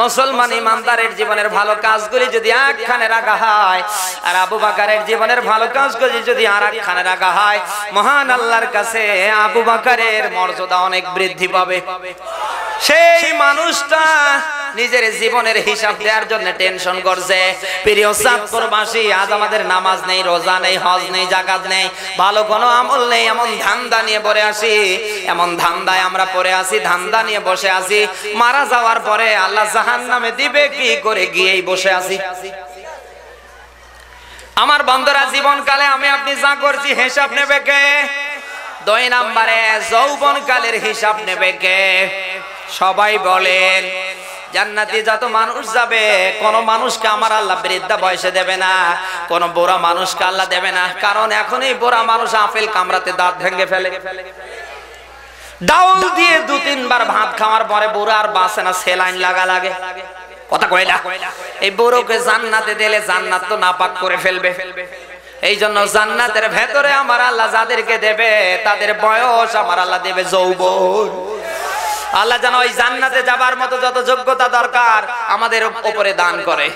S1: মুসলমান ইমানদারের জীবনের ভালো কাজগুলি যদি একখানে রাখা হয়, আর আবু বকরের জীবনের ভালো কাজগুলি যদি আরেকখানে রাখা হয়, মহান আল্লাহর কাছে আবু বকরের মর্যাদা অনেক বৃদ্ধি পাবে। সেই মানুষটা নিজের জীবনের হিসাব দেওয়ার জন্য টেনশন করছে। প্রিয় চাঁদপুরবাসী, আজ আমাদের নামাজ নেই, রোজা নেই, হজ নেই, যাকাত নেই, ভালো কোনো আমল নেই, এমন ধান্দা নিয়ে পড়ে আসি, এমন ধান্দায় আমরা পড়ে আসি, ধান্দা নিয়ে বসে আছি। মারা যাওয়ার পরে আল্লাহ জাহান্নামে দিবে কি করে, গিয়েই বসে আছি। আমার বন্ধুরা, জীবনকালে আমি আপনি যা করছি হিসাব নেবে কে? 2 নম্বরে যৌবনকালের হিসাব নেবে কে? সবাই বলেন। জান্নাতে যত মানুষ যাবে, কোন মানুষকে আমার আল্লাহ বৃদ্ধা বয়সে দেবে না, কোন বুড়া মানুষকে আল্লাহ দেবে না। কারণ এখনই বুড়া মানুষ আপেল কামড়াতে দাঁত ভেঙে ফেলে। ডাউল দিয়ে 2-3 বার ভাত খাওয়ার পরে বুড়া আর বাঁচে না, সেলাইন লাগা লাগে। কথা কয় না? এই বুড়োকে জান্নাতে দিলে জান্নাত তো নাপাক করে ফেলবে। এই জন্য জান্নাতের ভেতরে আমার আল্লাহ যাদেরকে দেবে, তাদের বয়স আমার আল্লাহ দেবে যৌবন। আল্লাহ যেন ওই জান্নাতে যাবার মতো যত যোগ্যতা দরকার আমাদের উপরে দান করে।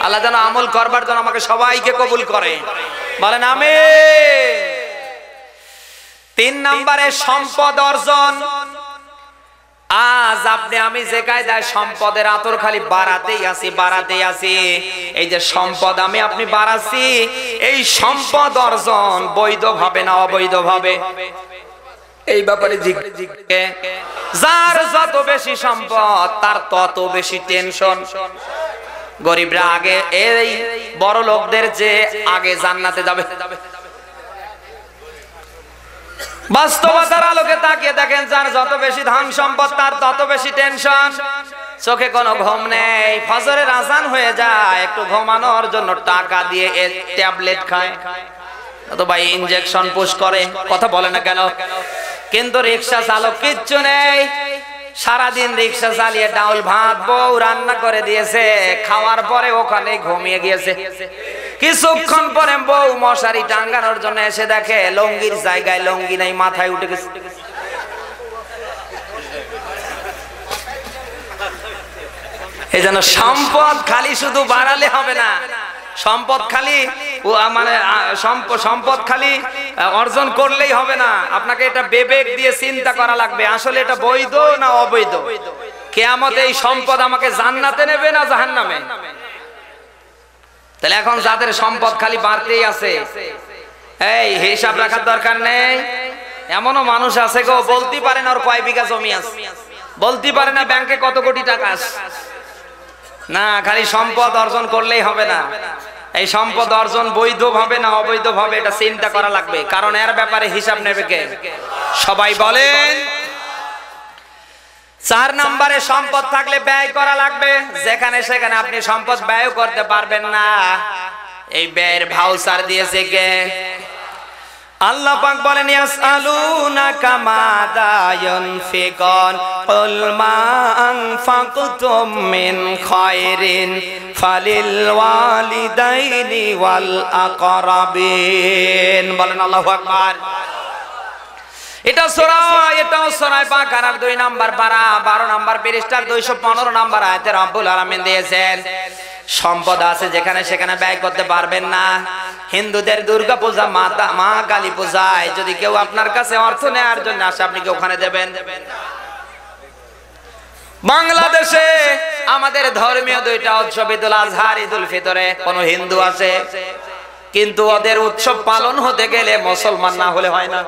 S1: আল্লাহ যেন আমল করবার জন্য আমাকে সবাইকে কবুল করে, বলেন আমিন। 3 নম্বরে সম্পদ অর্জন। আজ আপনি আমি যে কায়দায় সম্পদের আতর খালি বাড়াতেই আছি। এই যে সম্পদ আমি আপনি বাড়াচ্ছি, এই সম্পদ অর্জন বৈধ ভাবে না অবৈধ ভাবে, এই ব্যাপারে যার যত বেশি সম্পদ তার তত বেশি টেনশন। গরিবরা আগে, এই বড় লোকদের যে আগে জান্নাতে যাবে। বাস্তবতার আলোকে তাকিয়ে দেখেন, যার যত বেশি ধন সম্পদ তার তত বেশি টেনশন। চোখে কোনো ঘুম নেই, ফজরের আজান হয়ে যায়, একটু ঘুমানোর জন্য টাকা দিয়ে ট্যাবলেট খায় অথবা ইনজেকশন পুশ করে। কথা বলে না কেন? কিন্তু রিক্সা চালক কিচ্ছু নেই, সারাদিন রিক্সা চালিয়ে ডাউল ভাত বউ রান্না করে দিয়েছে, খাওয়ার পরে ওখানে ঘুমিয়ে গিয়েছে। কিছুক্ষণ পরে বউ মশারি টাঙ্গানোর জন্য এসে দেখে লঙ্গির জায়গায় লঙ্গি নাই, মাথায় উঠে গেছে। এই জন্য সম্পদ খালি শুধু বাড়ালে হবে না, সম্পদ খালি সম্পদ খালি অর্জন করলেই হবে না, আপনাকে এটা বিবেক দিয়ে চিন্তা করা লাগবে, আসলে এটা বৈধ না অবৈধ। কিয়ামতে এই সম্পদ আমাকে জান্নাতে নেবে না জাহান্নামে? তাহলে এখন যাদের সম্পদ খালি বাড়তেই আছে, এই হিসাব রাখার দরকার নেই। এমনও মানুষ আছে গো, বলতে পারে না ওর কয় বিঘা জমি আছে, বলতে পারে না ব্যাংকে কত কোটি টাকা আছে। না, খালি সম্পদ অর্জন করলেই হবে না। এই সম্পদ অর্জন বৈধ ভাবে না অবৈধ ভাবে এটা চিন্তা করা লাগবে, কারণ এর ব্যাপারে হিসাব নেবে কে? সবাই বলেন। 4 নম্বরে সম্পদ থাকলে ব্যয় করা লাগবে। যেখানে সেখানে আপনি সম্পদ ব্যয় করতে পারবেন না। এই ব্যয়ের ভাউচার দিয়েছে কে? আল্লাহ পাক বলেন ইয়াসআলুনাকা মাযা ইউনফিকুন কুল মা আনফাকতুম মিন খায়রিন ফালিল ওয়ালিদাইনি ওয়াল আকরাবিন। বলেন আল্লাহু আকবার। এটা সূরা বাকারার 2 নাম্বার পারা 12 নাম্বার পৃষ্ঠার 215 নাম্বার আয়াতে রব্বুল আলামিন দিয়েছেন সম্পদ আছে যেখানে সেখানে ব্যয় করতে পারবেন না। হিন্দুদের দুর্গা পূজা, মা কালী পূজায় যদি কেউ আপনার কাছে অর্থ নেওয়ার জন্য আসে, আপনি কি ওখানে দেবেন? বাংলাদেশে আমাদের ধর্মীয় 2টা উৎসব, ঈদুল আজহা আর ঈদুল ফিতরে, কোন হিন্দু আছে, কিন্তু ওদের উৎসব পালন হতে গেলে মুসলমান না হলে হয় না।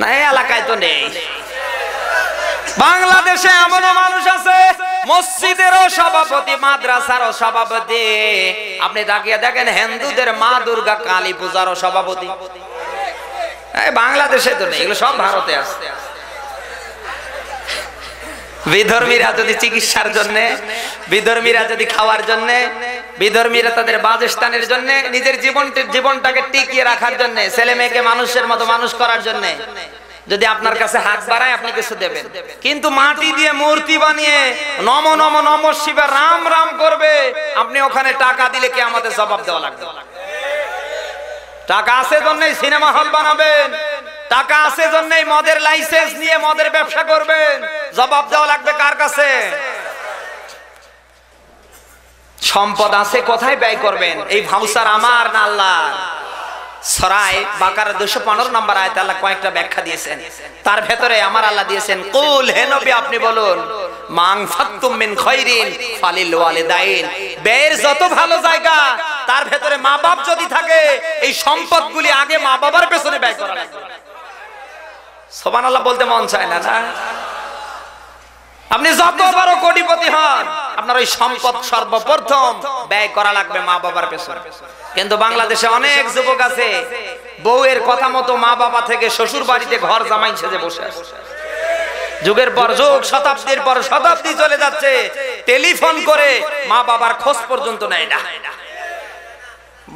S1: না, এই এলাকায় তো নেই। বাংলাদেশে এমন মানুষ আছে মসজিদেরও সভাপতি, মাদ্রাসারও সভাপতি। আপনি তাকিয়ে দেখেন হিন্দুদের মা দুর্গা কালী পূজারও সভাপতি। বাংলাদেশে তো নেই, এগুলো সব ভারতে আছে। বিধর্মীরা যদি চিকিৎসার জন্য, বিধর্মীরা যদি খাওয়ার জন্য, বিধর্মীরা তাদের বাসস্থানের জন্য, নিজের জীবনটাকে টিকিয়ে রাখার জন্য, ছেলে মেয়েকে মানুষের মতো মানুষ করার জন্য যদি আপনার কাছে হাত বাড়ায় আপনি কিছু দেবেন, কিন্তু মাটি দিয়ে মূর্তি বানিয়ে নম নম নম শিবা রাম রাম করবে, আপনি ওখানে টাকা দিলে কি আমাদের জবাব দেওয়া লাগবে? টাকা আছে জন্যই সিনেমা হল বানাবেন, টাকা আছে জন্যই মদের লাইসেন্স নিয়ে মদের ব্যবসা করবেন, জবাব দেওয়া লাগবে কার কাছে? সম্পদ আছে, কোথায় ব্যয় করবেন? এই ভাউচার আমার না আল্লাহর? সূরা বাকারা 215 নম্বর আয়াতে আল্লাহ কয়েকটা ব্যাখ্যা দিয়েছেন, তার ভেতরে আমার আল্লাহ দিয়েছেন কুল, হে নবী আপনি বলুন, মান ফাকতুম মিন খায়রিন ফালিল ওয়ালিদাইন। ব্যয়ের যত ভালো জায়গা তার ভেতরে মা বাপ যদি থাকে, এই সম্পদগুলি আগে মা বাবার পেছনে ব্যয় করা লাগবে। সুবহানাল্লাহ বলতে মন চায় না? না, আপনি যত বড় কোটিপতি হন, আপনার ওই সম্পদ সর্বপ্রথম ব্যয় করা লাগবে মা বাবার পেছনে। কিন্তু বাংলাদেশে অনেক যুবক আছে বউয়ের কথা মতো মা বাবা থেকে শ্বশুর বাড়িতে ঘর জামাই সেজে বসে আছে। যুগের পর যুগ, শতাব্দীর পর শতাব্দী চলে যাচ্ছে, টেলিফোন করে মা বাবার খোঁজ পর্যন্ত নেয় না।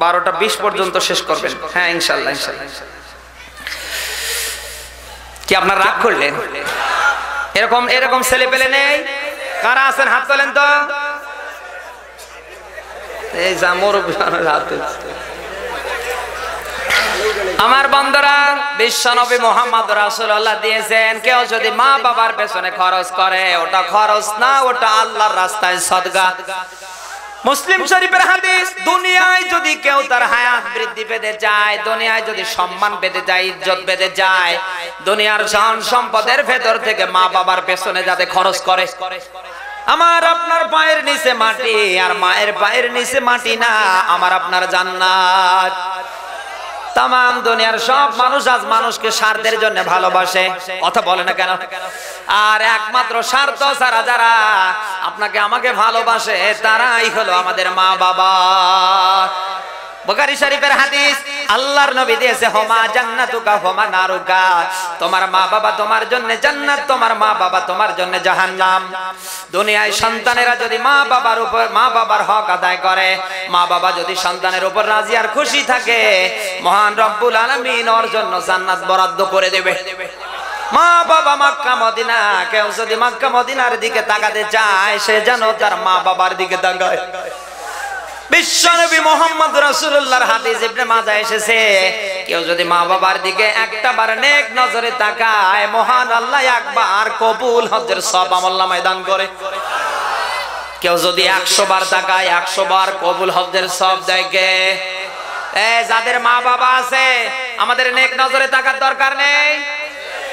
S1: 12টা 20 পর্যন্ত শেষ করবেন। হ্যাঁ ইনশাআল্লাহ, ইনশাআল্লাহ। কি আপনার রাগ করলেন? এরকম ছেলে পেলে নেই? কারা আছেন হাত তোলেন তো। এই জামর হাত। আমার বন্ধুরা, বিশ্বনবী মুহাম্মদ রাসূলুল্লাহ দিয়েছেন, কেউ যদি মা বাবার পেছনে খরচ করে, ওটা খরচ না, ওটা আল্লাহর রাস্তায় সদকা। মুসলিম শরীফের হাদিস, দুনিয়ায় যদি কেউ তার হায়াত বৃদ্ধি পেতে চায়, দুনিয়ায় যদি সম্মান পেতে চায়, ইজ্জত পেতে চায়, দুনিয়ার ধন সম্পদের ভেতর থেকে মা বাবার পেছনে যাতে খরচ করে। আমার আপনার পায়ের নিচে মাটি আর মায়ের পায়ের নিচে মাটি না, আমার আপনার জান্নাত। তাম দুনিয়ার সব মানুষ আজ মানুষকে স্বার্থের জন্য ভালোবাসে, কথা বলে না কেন? আর একমাত্র স্বার্থ ছাড়া যারা আপনাকে আমাকে ভালোবাসে, তারাই হলো আমাদের মা বাবা। বুখারী শরীফের হাদিস, আল্লাহর নবী দিয়েছে, হুমা জান্নাতুকা হুমা নারুকা। তোমার মা বাবা তোমার জন্য জান্নাত, তোমার মা বাবা তোমার জন্য জাহান্নাম। দুনিয়ায় সন্তানেরা যদি মা বাবার হক আদায় করে, মা বাবা যদি সন্তানের উপর রাজি আর খুশি থাকে, মহান রব্বুল আলামিন ওর জন্য জান্নাত বরাদ্দ করে দেবে। মা বাবা মক্কা মদিনা, কেউ যদি মক্কা মদিনার দিকে তাকাতে চায়, সে যেন তার মা বাবার দিকে তাকায়। বিশ্বনবী মুহাম্মদ রাসূলুল্লাহর হাদিস ইবনে মাজাহ এসেছে, কেউ যদি মা বাবার দিকে একটা বার নেক নজরে তাকায়, মহান আল্লাহ একবার কবুল হজের সওয়াব আমলনামায় দান করে। কেউ যদি 100 বার তাকায়, 100 বার কবুল হজের সওয়াব দেয় কে? যাদের মা বাবা আছে, আমাদের নেক নজরে তাকার দরকার নেই।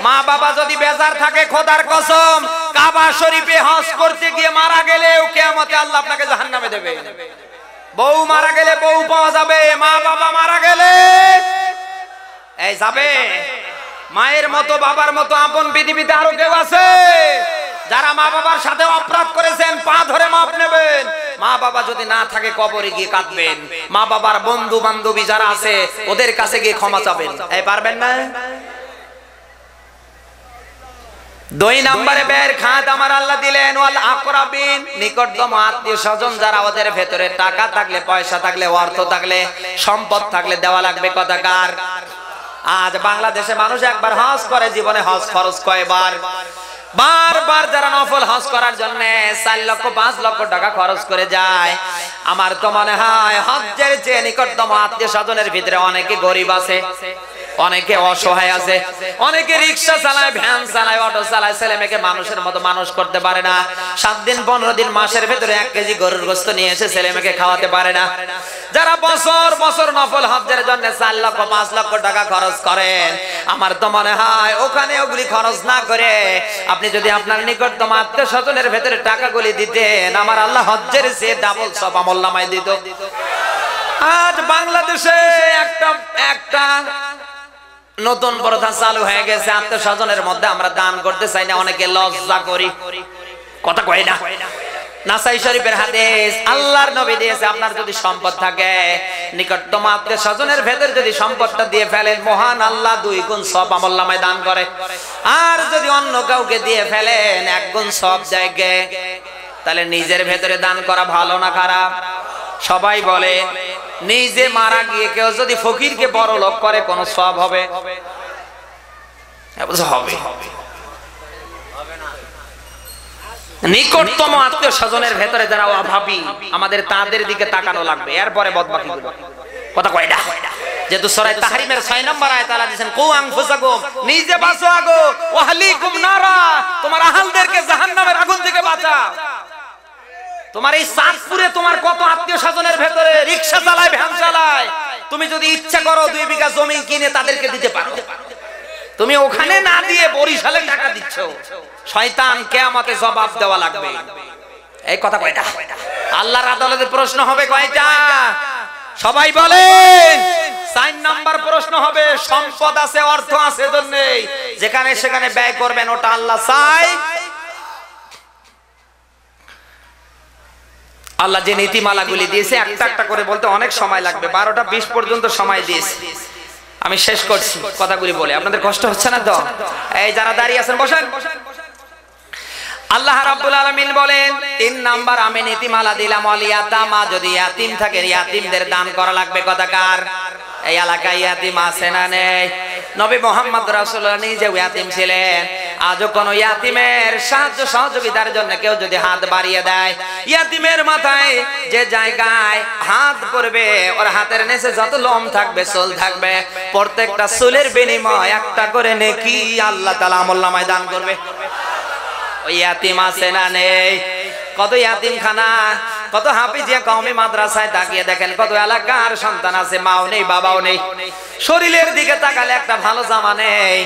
S1: মা বাবা যদি বেজার থাকে, খোদার কসম, কাবা শরীফে হজ করতে গিয়ে মারা গেলেও কিয়ামতে আল্লাহ আপনাকে জাহান্নামে দেবে। বউ মারা গেলে বউ পাওয়া যাবে, মা বাবা মারা গেলে এই যাবে। মায়ের মতো বাবার মতো আপন পৃথিবীতে আরো কেউ আছে যারা মা বাবার সাথে অপরাধ করেছেন, পা ধরে মাপ নেবেন। মা বাবা যদি না থাকে কবরে গিয়ে কাঁদবেন। মা বাবার বন্ধু বান্ধবী যারা আছে ওদের কাছে গিয়ে ক্ষমা চাবেন। এই পারবেন না? 2 নম্বরে ব্যয়ের খাত আমার আল্লাহ দিলেন ওয়াল আকরাবিন, নিকটতম আত্মীয় স্বজন যারা, ওদের ভেতরে টাকা থাকলে, পয়সা থাকলে, অর্থ থাকলে, সম্পদ থাকলে দেওয়া লাগবে। কথাকার আজ বাংলাদেশে মানুষ একবার হজ করে, জীবনে হজ খরচ কয়বার? বারবার যারা নফল হজ করার জন্য 4 লক্ষ 5 লক্ষ টাকা খরচ করে যায়। আমার তো মনে হয় হজ্জের চেয়ে নিকটতম আত্মীয় স্বজনের ভিতরে অনেকে গরিব আছে, অনেকে অসহায় আছে, অনেকে রিক্সা চালায়, ভ্যান চালায়, অটো চালায়, ছেলে মেয়েকে মানুষের মতো মানুষ করতে পারে না। 7 দিন 15 দিন মাসের ভেতরে 1 কেজি গরুর গোশত নিয়ে এসে ছেলে মেয়েকে খাওয়াতে পারে না। যারা বছর বছর নফল হজ্জের জন্য 4 লক্ষ 5 লক্ষ টাকা খরচ করেন, আমার তো মনে হয় ওখানে ওগুলি খরচ না করে আপনি যদি আপনার নিকটতম আত্মীয় স্বজনের ভেতরে টাকাগুলি দিতেন, আমার আল্লাহ হজ্জের চেয়ে ডাবল সব আমলনামায় দিত। আজ বাংলাদেশে একটা নতুন প্রথা চালু হয়ে গেছে, আত্মীয় স্বজনের মধ্যে আমরা দান করতে চাই না, অনেকে লজ্জা করি। কথা কয় না? নাসাই শরীফের হাদিস, আল্লাহর নবী দিয়েছে, আপনার যদি সম্পদ থাকে নিকটতম আত্মীয় স্বজনের ভেতর যদি সম্পদটা দিয়ে ফেলেন, মহান আল্লাহ 2 গুণ সব আমলনামায় দান করে। আর যদি অন্য কাউকে দিয়ে ফেলেন 1 গুণ সব জায়গায়। তাহলে নিজের ভেতরে দান করা ভালো না খারাপ? সবাই বলে নিজে মারা গিয়ে কেউ যদি ফকিরকে বড় লোক করে কোন সওয়াব হবে? হবে। নিকটতম আত্মীয় স্বজনের ভেতরে যারা অভাবী, আমাদের তাদের দিকে তাকানো লাগবে, এরপরে বদবাকিগুলো। কথা কয় না? যেহেতু সূরা তাহরিমের 6 নম্বর আয়াত আল্লাহ দিয়েছেন কু আনফুসাকুম, নিজে বাঁচো আগো, ওয়া আহলিকুম নারা, তোমার আহলদেরকে জাহান্নামের আগুন থেকে বাঁচাও। তোমার এই চাঁদপুরে তোমার কত আত্মীয় স্বজনের ভেতরে রিকশা চালায়, ভ্যান চালায়, তুমি যদি ইচ্ছা করো 2 বিঘা জমি কিনে তাদেরকে দিতে পারো। তুমি ওখানে না দিয়ে বরিশালে টাকা দিচ্ছ, শয়তান কিয়ামতে জবাব দেওয়া লাগবে। এই কথা কয়টা? আল্লাহর আদালতে প্রশ্ন হবে কয়টা? সবাই বলেন। 4 নাম্বার প্রশ্ন হবে, সম্পদ আছে, অর্থ আছে জন্যে যেখানে সেখানে ব্যয় করবেন, ওটা আল্লাহ চাই? আল্লাহ যে নীতিমালাগুলি দিয়েছে একটা একটা করে বলতে অনেক সময় লাগবে, 12টা 20 পর্যন্ত সময় দিয়েছে। আমি শেষ করছি কথাগুলি বলে, আপনাদের কষ্ট হচ্ছে না তো? এই যারা দাঁড়িয়ে আছেন বসেন। আল্লাহ রাব্বুল আলামিন বলেন 3 নাম্বার আমি নীতিমালা দিলাম, ওয়ালিয়াতামা, যদি ইয়াতিম থাকে ইয়াতিমদের দান করা লাগবে। কথাকার এই এলাকায় ইয়াতিম আছে না নেই? নবী মুহাম্মদ রাসূলুল্লাহ নিজে ইয়াতিম ছিলেন। আজও কোন ইয়াতিমের সাহায্য সহযোগিতার জন্য কেউ যদি হাত বাড়িয়ে দেয়, ইয়াতিমের মাথায় যে জায়গায় হাত পড়বে ওর হাতের নিচে যত লোম থাকবে, চুল থাকবে, প্রত্যেকটা চুলের বিনিময়ে একটা করে নেকি আল্লাহ তাআলা আমলনামায় দান করবে। ওই ইয়াতিম আছে না নেই? কত ইয়াতিমখানা, কত হাফিজিয়া কওমি মাদ্রাসায় তাকিয়ে দেখেন কত এলাকার সন্তান আছে, মাও নেই বাবাও নেই, শরীরের দিকে তাকালে একটা ভালো জামা নেই,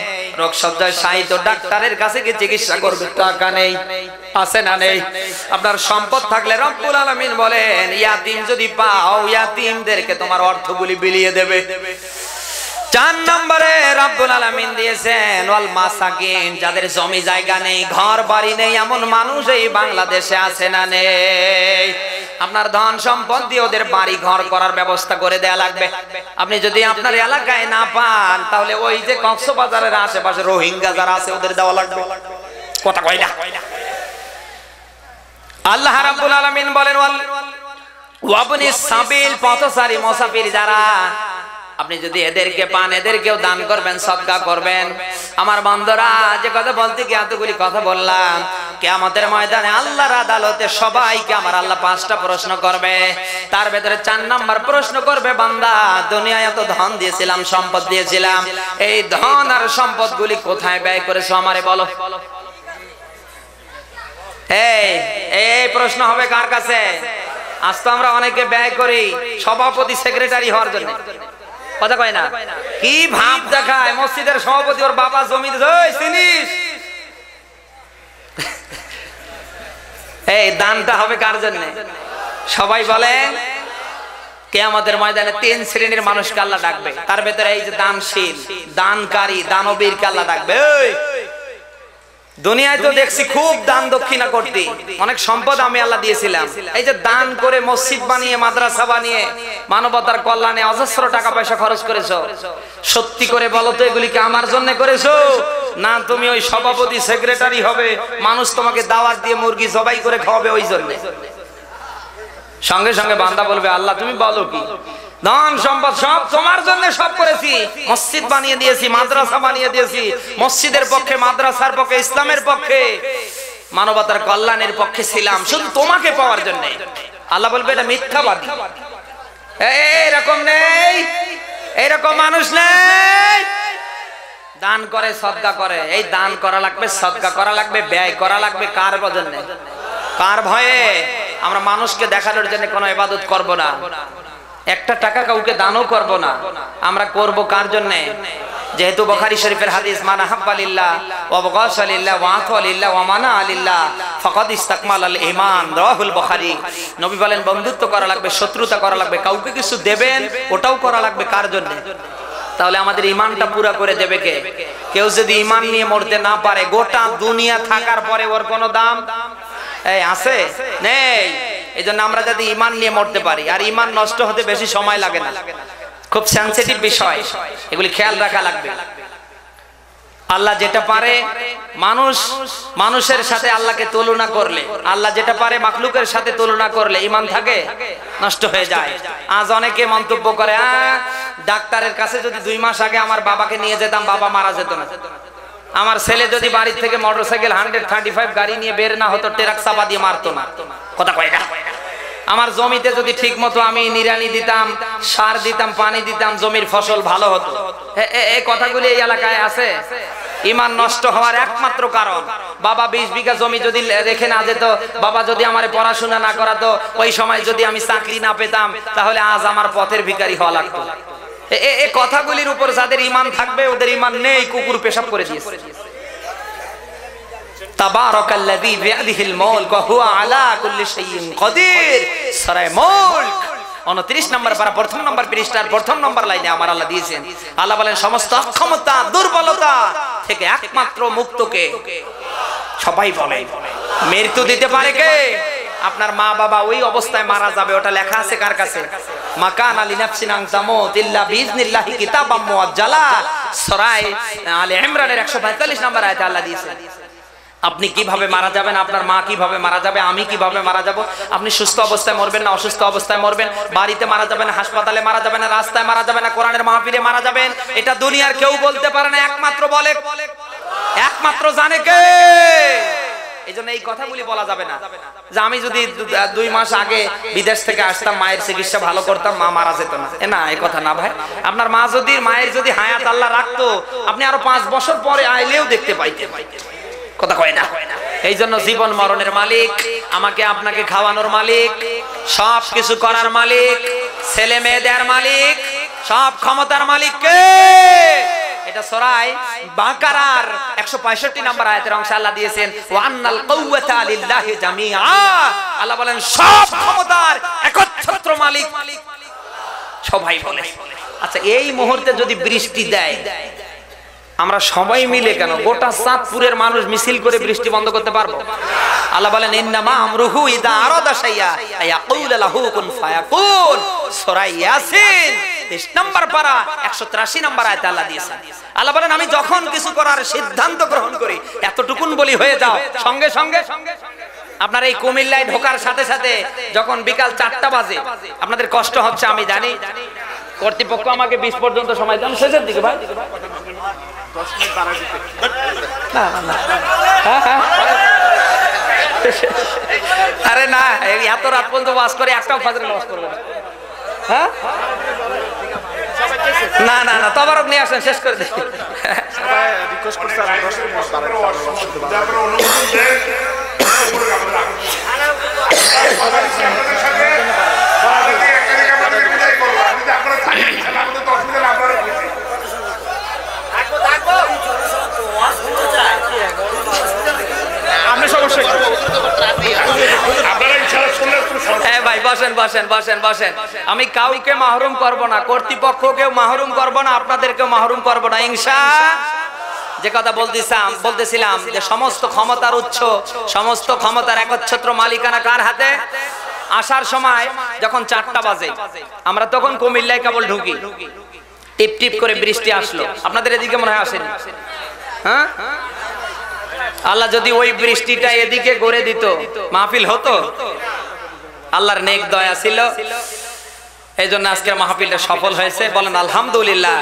S1: রোগ সজ্জায় শায়িত, ডাক্তারের কাছে গিয়ে চিকিৎসা করবে টাকা নেই। আছে না নেই? আপনার সম্পদ থাকলে রব্বুল আলামিন বলেন ইয়াতিম যদি পাও ইয়াতিমদেরকে তোমার অর্থগুলি বিলিয়ে দেবে। 4 নম্বরে রব্বুল আলামিন দিয়েছেন ওয়াল মাসাকিন, যাদের জমি জায়গা নেই, ঘর বাড়ি নেই, এমন মানুষ এই বাংলাদেশে আছে না নেই? আপনার ধন সম্পদ দিয়ে ওদের বাড়ি ঘর করার ব্যবস্থা করে দেয়া লাগবে। আপনি যদি আপনার এলাকায় না পান, তাহলে ওই যে কক্সবাজারের আশেপাশে রোহিঙ্গা যারা আছে ওদের দেওয়া লাগবে। কথা কয় না? আল্লাহ রাব্বুল আলামিন বলেন ওয়াবনিস সাবিল, পথচারী মুসাফির যারা, আপনি যদি এদেরকে পান এদেরকেও দান করবেন, সদকা করবেন। আমার বন্ধুরা, যে কথা বলতে কি এতগুলি কথা বললাম, কিয়ামতের ময়দানে আল্লাহর আদালতে সবাইকে আমার আল্লাহ 5টা প্রশ্ন করবে। তার ভেতরে 4 নাম্বার প্রশ্ন করবে, বান্দা দুনিয়ায় এত ধন দিয়েছিলাম, সম্পদ দিয়েছিলাম, এই ধন আর সম্পদগুলি কোথায় ব্যয় করেছো আমারে বলো। এই প্রশ্ন হবে কার কাছে? আজ তো আমরা অনেকে ব্যয় করি সভাপতি সেক্রেটারি হওয়ার জন্য। কথা কয় না? কি ভাব দেখায়, মসজিদের সভাপতি ওর বাবা জমি চিনিস? এই দানটা হবে কার জন্য? সবাই বলেন কিয়ামতের ময়দানে 3 শ্রেণীর মানুষকে আল্লাহ ডাকবে। তার ভেতরে এই যে দানশীল, দানকারী, দানবীরকে আল্লাহ ডাকবে। দুনিয়ায় তো দেখছি খুব দান দক্ষিণা করতে, অনেক সম্পদ আমি আল্লাহ দিয়েছিলাম, এই যে দান করে মসজিদ বানিয়ে মাদ্রাসা বানিয়ে মানবতার কল্যাণে অজস্র টাকা পয়সা খরচ করেছো, সত্যি করে বলো তো এগুলি কি আমার জন্য করেছো, না তুমি ওই সভাপতি সেক্রেটারি হবে, মানুষ তোমাকে দাওয়াত দিয়ে মুরগি জবাই করে খাওয়াবে ওই জন্য? সঙ্গে সঙ্গে বান্দা বলবে আল্লাহ তুমি বলো কি, ধন সম্পদ সব তোমার জন্য সব করেছি, মসজিদ বানিয়ে দিয়েছি, মাদ্রাসা বানিয়ে দিয়েছি, মসজিদের পক্ষে, মাদ্রাসার পক্ষে, ইসলামের পক্ষে, মানবতার কল্যাণের পক্ষে ছিলাম, শুধু তোমাকে পাওয়ার জন্য। আল্লাহ বলবে এটা মিথ্যাবাদী, এরকম নেই, এরকম মানুষ নেই। দান করে, সদকা করে, এই দান করা লাগবে, সদকা করা লাগবে, ব্যয় করা লাগবে কার জন্য? কার ভয়ে? আমরা মানুষকে দেখানোর জন্য কোনো ইবাদত করব না, একটা টাকা কাউকে দানও করব না, আমরা করব কার জন্য? যেহেতু বুখারী শরীফের হাদিস, মান আহাব্বা লিল্লাহ ওয়া বাগাসা লিল্লাহ ওয়া আতা লিল্লাহ ওয়া মানা লিল্লাহ ফাকাদ ইসতাকমালাল ঈমান, রাহুল বুখারী। নবী বলেন বন্ধুত্ব করা লাগবে, শত্রুতা করা লাগবে, কাউকে কিছু দেবেন ওটাও করা লাগবে কার জন্য? তাহলে আমাদের ঈমানটা পুরা করে দেবে কে? কেউ যদি ঈমান নিয়ে মরতে না পারে, গোটা দুনিয়া থাকার পরে ওর কোনো দাম এই আছে? নেই। এইজন্য আমরা যদি ঈমান নিয়ে মরতে পারি, আর ঈমান নষ্ট হতে বেশি সময় লাগে না, খুব সেনসিটিভ বিষয়, এগুলি খেয়াল রাখা লাগবে। আল্লাহ যেটা পারে, মানুষের সাথে আল্লাহকে তুলনা করলে, আল্লাহ যেটা পারে মাখলুকের সাথে তুলনা করলে ঈমান থাকে, নষ্ট হয়ে যায়। আজ অনেকে মন্তব্য করে, ডাক্তারের কাছে যদি 2 মাস আগে আমার বাবাকে নিয়ে যেতাম, বাবা মারা যেত না। আমার ছেলে যদি বাড়ি থেকে মোটরসাইকেল 135 গাড়ি নিয়ে বের না হতো, ট্রাক চাপা দিয়ে মারতো না। কথা কয় না? আমার জমিতে যদি ঠিক মতো আমি নিড়ানি দিতাম, সার দিতাম, পানি দিতাম, জমির ফসল ভালো হতো। এই কথাগুলি এই এলাকায় আছে। ঈমান নষ্ট হওয়ার একমাত্র কারণ, বাবা 20 বিঘা জমি যদি রেখে না যেত, বাবা যদি আমার পড়াশোনা না করাতো, ওই সময় যদি আমি চাকরি না পেতাম, তাহলে আজ আমার পথের ভিখারি হওয়া লাগতো। এই কথাগুলির উপর যাদের ঈমান থাকবে, ওদের ঈমান নেই, কুকুর পেশাব করে দিয়েছে। তাবারাকাল্লাযী বিয়াদিহিল মুলক ওয়া হুয়া আলা কুল্লি শাইইন কাদির, সূরা মুলক 29 নম্বর পারা, 1ম নম্বর পৃষ্ঠার 1ম নম্বর লাইনে আমার আল্লাহ দিয়েছেন। আল্লাহ বলেন সমস্ত অক্ষমতা, দুর্বলতা থেকে একমাত্র মুক্তকে। সবাই বলে মৃত্যু দিতে পারে কে? আপনার মা বাবা ওই অবস্থায় মারা যাবে, ওটা লেখা আছে কার কাছে? মাকানা লিনাফসিন আন তামুত ইল্লা বিইজনিল্লাহি কিতাবাম মুআজ্জালা, সূরা আলে ইমরানের 145 নম্বর আয়াতে আল্লাহ দিয়েছেন। আপনি কিভাবে মারা যাবেন, আপনার মা কিভাবে মারা যাবে, আমি কিভাবে মারা যাব, আপনি সুস্থ অবস্থায় মরবেন না অসুস্থ অবস্থায় মরবেন, বাড়িতে মারা যাবেন, হাসপাতালে মারা যাবেন, রাস্তায় মারা যাবেন, কোরআনের মাহফিলে মারা যাবেন, এটা দুনিয়ার কেউ বলতে পারে না, একমাত্র বলে, একমাত্র জানে কে? এইজন্য এই কথাগুলি বলা যাবে না যে আমি যদি 2 মাস আগে বিদেশ থেকে আসতাম, মায়ের চিকিৎসা ভালো করতাম, মা মারা যেত না। না, এই কথা না ভাই। আপনার মা যদি, মায়ের যদি হায়াত আল্লাহ রাখতো, আপনি আরো 5 বছর পরে আইলেও দেখতে পাইতেন। কথা কয় না? এই জন্য জীবন মরণের মালিক, আমাকে আপনাকে খাওয়ানোর মালিক, সব কিছু করার মালিক, ছেলে মেয়েদের মালিক, সব ক্ষমতার মালিক কে? এটা সূরা বাকারার 165 নম্বর আয়াতের অংশে আল্লাহ দিয়েছেন, ওয়া আন্নাল কুওয়াতা লিল্লাহি জামিআ। আল্লাহ বলেন সব ক্ষমতার একচ্ছত্র মালিক সবাই বলে। আচ্ছা, এই মুহূর্তে যদি বৃষ্টি দেয়, আমরা সবাই মিলে কেন গোটা চাঁদপুরের মানুষ মিছিল করে বৃষ্টি বন্ধ করতে পারবো? আল্লাহ বলেন ইন্নামা আমরুহু ইযা আরাদা শাইআ আয়াকুল লাহু কুন ফায়াকুন, সূরা ইয়াসিন 23 নম্বর পারা 183 নম্বর আয়াতে আল্লাহ দিয়েছেন। আল্লাহ বলেন আমি যখন কিছু করার সিদ্ধান্ত গ্রহণ করি, এতটুকুন বলি হয়ে যাও, সঙ্গে সঙ্গে আপনার এই কুমিল্লায় ঢোকার সাথে সাথে যখন বিকাল 4টা বাজে, আপনাদের কষ্ট হচ্ছে আমি জানি, কর্তৃপক্ষ আমাকে 20 পর্যন্ত সময় দেন, শেষের দিকে ভাই
S2: 10 মিনিট বাড়া দিতে।
S1: না না না, আরে না, এত রাত পর্যন্ত ওয়াজ করে একটাও ফজরের নামাজ পড়বে না। হ্যাঁ, না না না, তবারক নিয়ে আসেন, শেষ করে দিই।
S2: সবাই রিকোয়েস্ট করছে আর 10 মিনিট আপনি সমস্যা
S1: হ্যাঁ ভাই, বসেন বসেন বসেন বসেন। আমি কাউকে মাহরুম করব না, কর্তৃপক্ষকেও মাহরুম করব না, আপনাদেরকেও মাহরুম করব না, ইনশাআল্লাহ। যে কথা বলতেছিলাম যে সমস্ত ক্ষমতার উৎস, সমস্ত ক্ষমতার একচ্ছত্র মালিকানা কার হাতে? আসার সময় যখন 4টা বাজে, আমরা তখন কুমিল্লায় কেবল ঢুকি, টিপ টিপ করে বৃষ্টি আসলো। আপনাদের এদিকে মনে হয় আসেনি? হ্যাঁ, আল্লাহ যদি ওই বৃষ্টিটা এদিকে গড়ে দিত, মাহফিল হতো। আল্লাহর নেক দয়া ছিল, এই জন্য আজকের মাহফিলটা সফল হয়েছে। বলেন আলহামদুলিল্লাহ।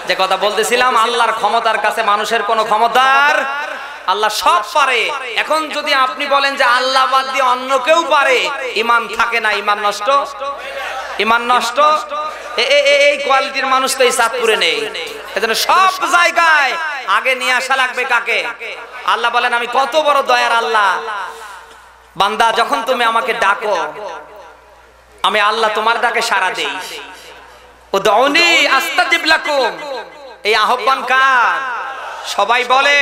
S1: যে কথা বলতেছিলাম, আল্লাহর ক্ষমতার কাছে মানুষের কোনো ক্ষমতার, আল্লাহ সব পারে। এখন যদি আপনি বলেন যে আল্লাহ বাদ দিয়ে অন্য কেউ পারে, ঈমান থাকে না, ঈমান নষ্ট, ঈমান নষ্ট। এই কোয়ালিটির মানুষ তো এই চাঁদপুরে নেই। এজন্য সব জায়গায় আগে নিয়ে আসা লাগবে কাকে? আল্লাহ বলেন আমি কত বড় দয়ার আল্লাহ, বান্দা যখন তুমি আমাকে ডাকো, আমি আল্লাহ তোমার ডাকে সাড়া দেই। উদউনি আস্তাজিব লাকুম, এই আহ্বান কার? সবাই বলে।